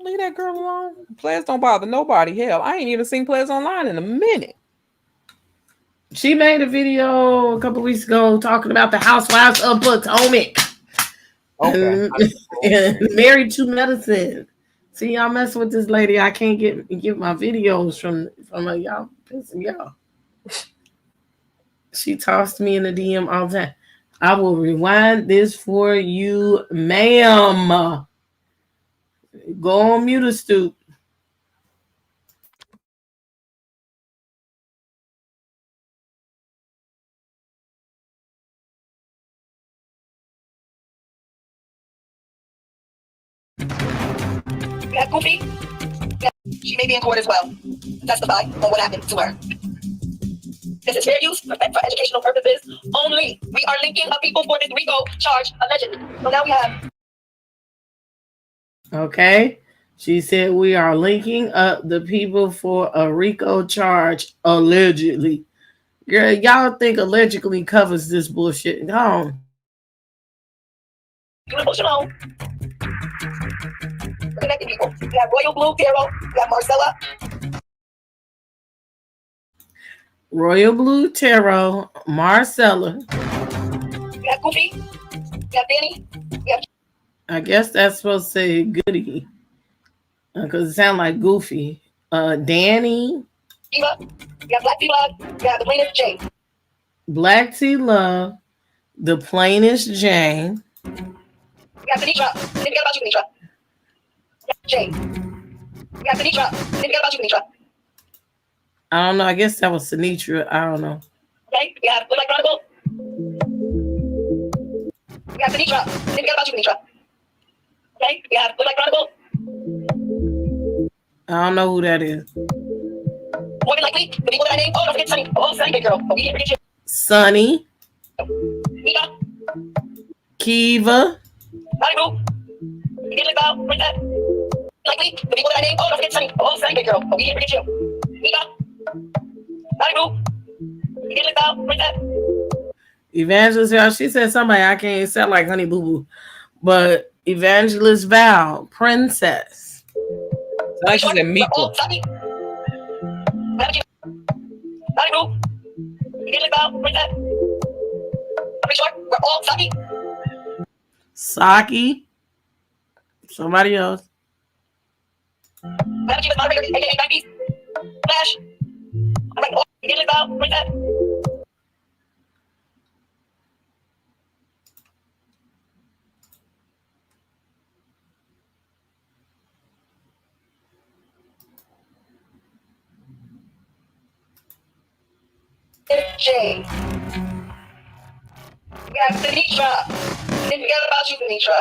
Leave that girl alone. Players don't bother nobody. Hell, I ain't even seen Players online in a minute. She made a video a couple weeks ago talking about the housewives of Potomac. Okay. And Married to Medicine. See, y'all messing with this lady. I can't get my videos from her. Y'all pissing y'all. She tossed me in the DM all the time. I will rewind this for you, ma'am. Go on mute, Astute. We have Goofy. She may be in court as well. Testify on what happened to her. This is fair use for educational purposes only. We are linking up people for this RICO charge, allegedly. So now we have. Okay. She said we are linking up the people for a RICO charge, allegedly. Girl, y'all think allegedly covers this bullshit. Go on. Emotional. Connecting people. We have Royal Blue Tarot. We have Marcella. Royal Blue Tarot, Marcella. We have Goofy. We have Danny. We have. I guess that's supposed to say Goody. Because it sounds like Goofy. Danny. Eva. We have Black Tea Love. We have the plaintiff Jane. Black Tea Love. The plainest Jane. We have Denitra. Didn't forget about you, Denitra. Jane. We have Denitra. Didn't forget about you, Denitra. I don't know. I guess that was Sinitra. I don't know. Okay. We have Look Like Chronicle. We have Denitra. Didn't forget about you, Denitra. Okay. We have Look Like Chronicle. I don't know who that is. More than likely, the people that I named. Oh, don't forget Sunny. Oh, Sunny, good girl. Oh, we didn't forget you. Sunny. Nika. Kiva. Malibu. We didn't about Princess. Likely, the people that I named. Oh, don't forget Sunny. Oh, Sunny, good girl. Oh, we didn't forget you. Nika. Malibu. We didn't about Princess. Evangelist Val. She said somebody I can't sound like Honey Boo Boo. But Evangelist Val. Princess. So she said Mika. Oh, Sunny. Malibu. We didn't about Princess. I'm pretty sure we're all Saki. Saki. Somebody else. Madam Chief is moderator, aka Backbeat. Flash. I'm like, oh, we didn't about Princess. Jane. We have Denitra. Didn't forget about you, Denitra.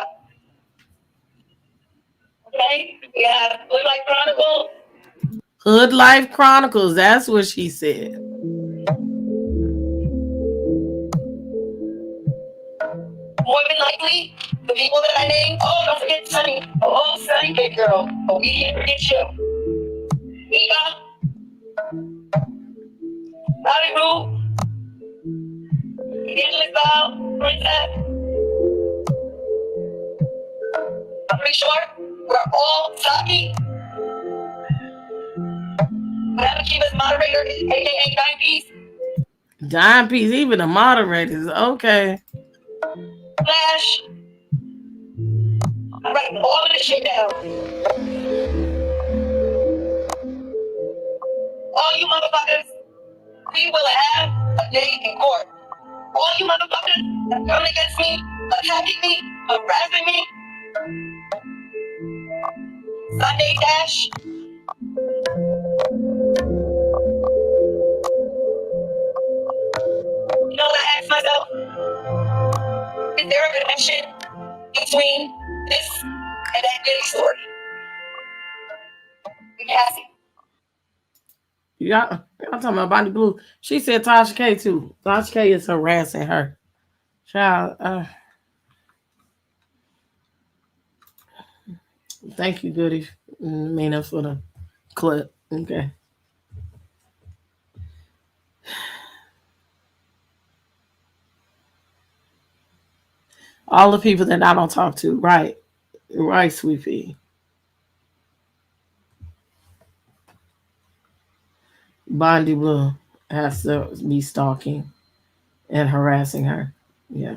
Okay? We have Hood Life Chronicle. Hood Life Chronicles. That's what she said. More than likely, the people that I named. Oh, don't forget Sunny. Oh, Sunny, good girl. Oh, we didn't forget you. Ika. Malibu. We didn't live out. Princess. I'm pretty sure we're all Saki. Madam Chief is moderator, aka Dime Piece. Dime Piece, even the moderators. Okay. Flash. I'm writing all of this shit down. All you motherfuckers, we will have a day in court. All you motherfuckers that come against me, attacking me, harassing me. Sunday Dash. You know what I asked myself? Is there a connection between this and that Diddy story? Cassie. Y'all talking about Bonnie Blue. She said Tasha K too. Tasha K is harassing her. Child, thank you, Goody, Mina, for the clip. Okay. All the people that I don't talk to, right? Right, Sweet Pea. Bondi Blue has to be stalking and harassing her. Yeah.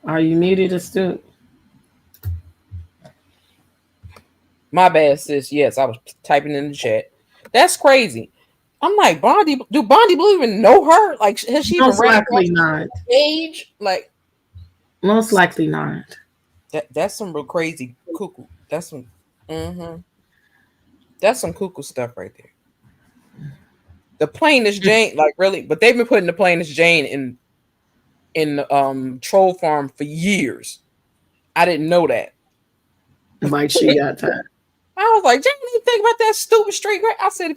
Are you muted, astute? My bad, sis. Yes, I was typing in the chat. That's crazy. I'm like, Bondi, do Bondi Blue even know her? Like, has she even Most ran across likely not. the page? Like, Most likely not. that's some real crazy cuckoo. Mm-hmm. That's some cuckoo stuff right there. The plainest Jane, like really, but they've been putting the plainest Jane in troll farm for years. I didn't know that. Like she got time. I was like, Jane, you think about that stupid straight great? I said,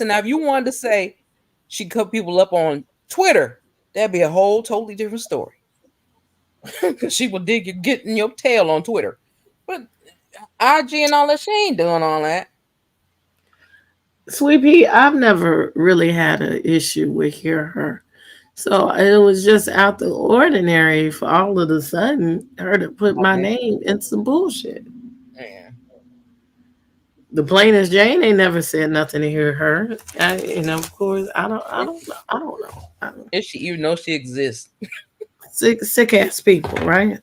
now if you wanted to say she cut people up on Twitter, that'd be a whole totally different story. Because she will dig you getting your tail on Twitter. But IG and all that, she ain't doing all that. Sweet Pea, I've never really had an issue with her. So it was just out the ordinary for all of a sudden her to put my name in some bullshit. Yeah. The plainest Jane ain't never said nothing to hear her. Of course, I don't know. If she even know she exists. Sick ass people, right?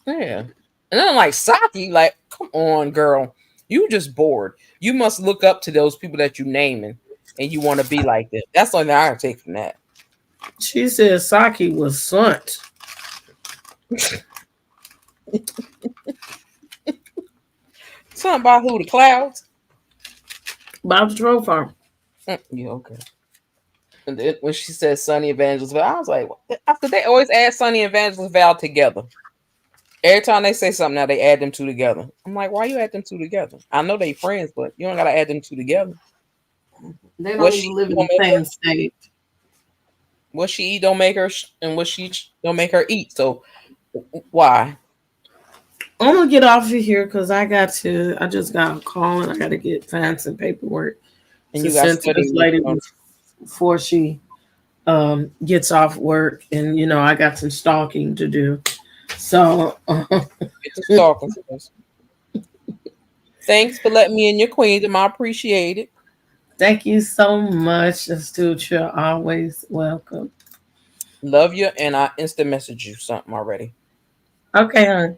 Yeah. And then like Saki, like, come on, girl. You just bored. You must look up to those people that you naming and you want to be like that. That's the only thing I can take from that. She said Saki was sunt. Something about who? The clouds? About the troll farm. Yeah, okay. And then when she said Sunny Evangelist Val, I was like, after they always add Sunny Evangelist Val together. Every time they say something now, they add them two together. I'm like, why you add them two together? I know they friends, but you don't gotta add them two together. They don't even live in the same state. What she eat don't make her, and what she don't make her eat. So why? I'm gonna get off of here because I just got a call and I got to find some paperwork And to you got send to this lady before she gets off work, and I got some stalking to do. So it's stalking. Thanks for letting me in your queendom. I appreciate it. Thank you so much, Astute. You're always welcome. Love you, and I instant message you something already. Okay, hon.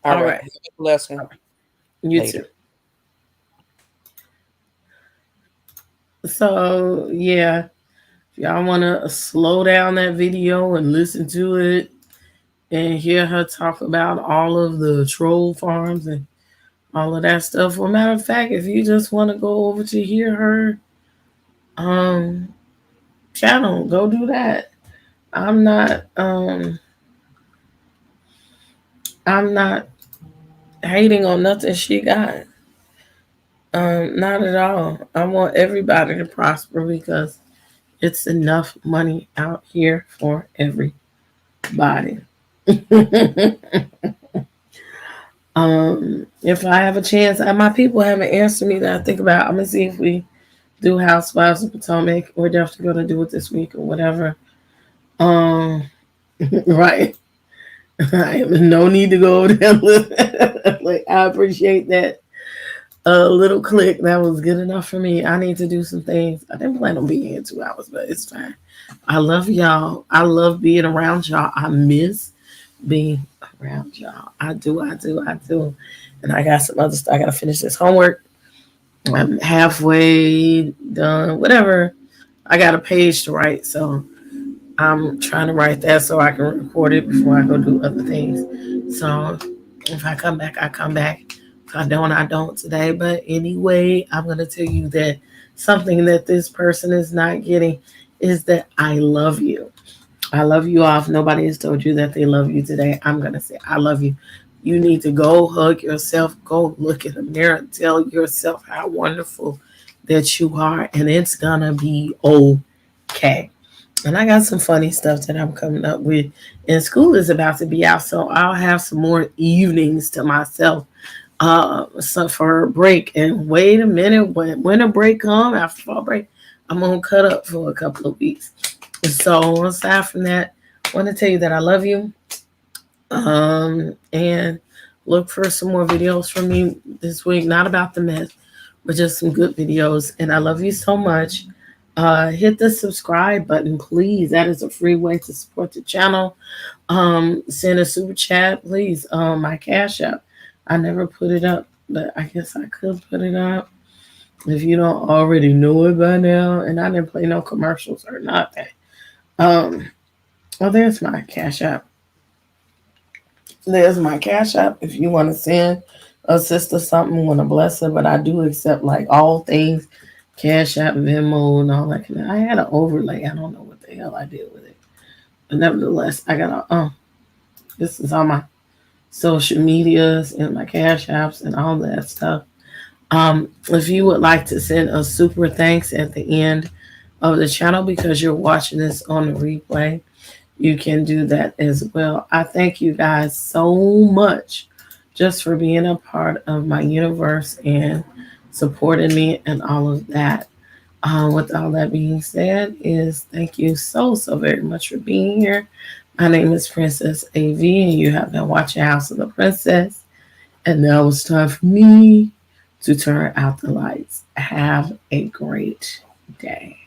All right. Have a blessed one. You later. Too. So yeah, if y'all want to slow down that video and listen to it and hear her talk about all of the troll farms and all of that stuff. Well, matter of fact, if you just want to go over to hear her channel, go do that. I'm not hating on nothing she got. Not at all. I want everybody to prosper because it's enough money out here for everybody. If I have a chance, my people haven't answered me that I think about. I'm gonna see if we do Housewives of Potomac. We're definitely gonna do it this week or whatever. Right. I have no need to go over there. Like, I appreciate that little click. That was good enough for me. I need to do some things. I didn't plan on being here 2 hours, but it's fine. I love y'all. I love being around y'all. I miss being around y'all. I do. And I got some other stuff. I got to finish this homework. I'm halfway done. Whatever. I got a page to write, so I'm trying to write that so I can record it before I go do other things. So if I come back, I come back. If I don't today. But anyway, I'm going to tell you that something that this person is not getting is that I love you. I love you all. If nobody has told you that they love you today, I'm going to say I love you. You need to go hug yourself. Go look in the mirror and tell yourself how wonderful that you are. And it's going to be okay. And I got some funny stuff that I'm coming up with. And school is about to be out, so I'll have some more evenings to myself so for a break. And wait a minute, when a break comes, after fall break, I'm gonna cut up for a couple of weeks. So aside from that, I want to tell you that I love you. And look for some more videos from me this week. Not about the mess, but just some good videos. And I love you so much. Hit the subscribe button, please. That is a free way to support the channel. Send a super chat, please. My Cash App. I never put it up, but I guess I could put it up. If you don't already know it by now, and I didn't play no commercials or nothing. Well, there's my Cash App. There's my Cash App. If you want to send a sister something, want to bless her, but I do accept like all things, Cash App, Venmo, and all that kind of. I had an overlay. I don't know what the hell I did with it, but nevertheless, I got a. This is all my social medias and my Cash Apps and all that stuff. If you would like to send a super thanks at the end of the channel because you're watching this on the replay, you can do that as well. I thank you guys so much just for being a part of my universe and supporting me and all of that. With all that being said, is thank you so very much for being here. My name is Princess A.V. and you have been watching House of the Princess. And now it's time for me to turn out the lights. Have a great day.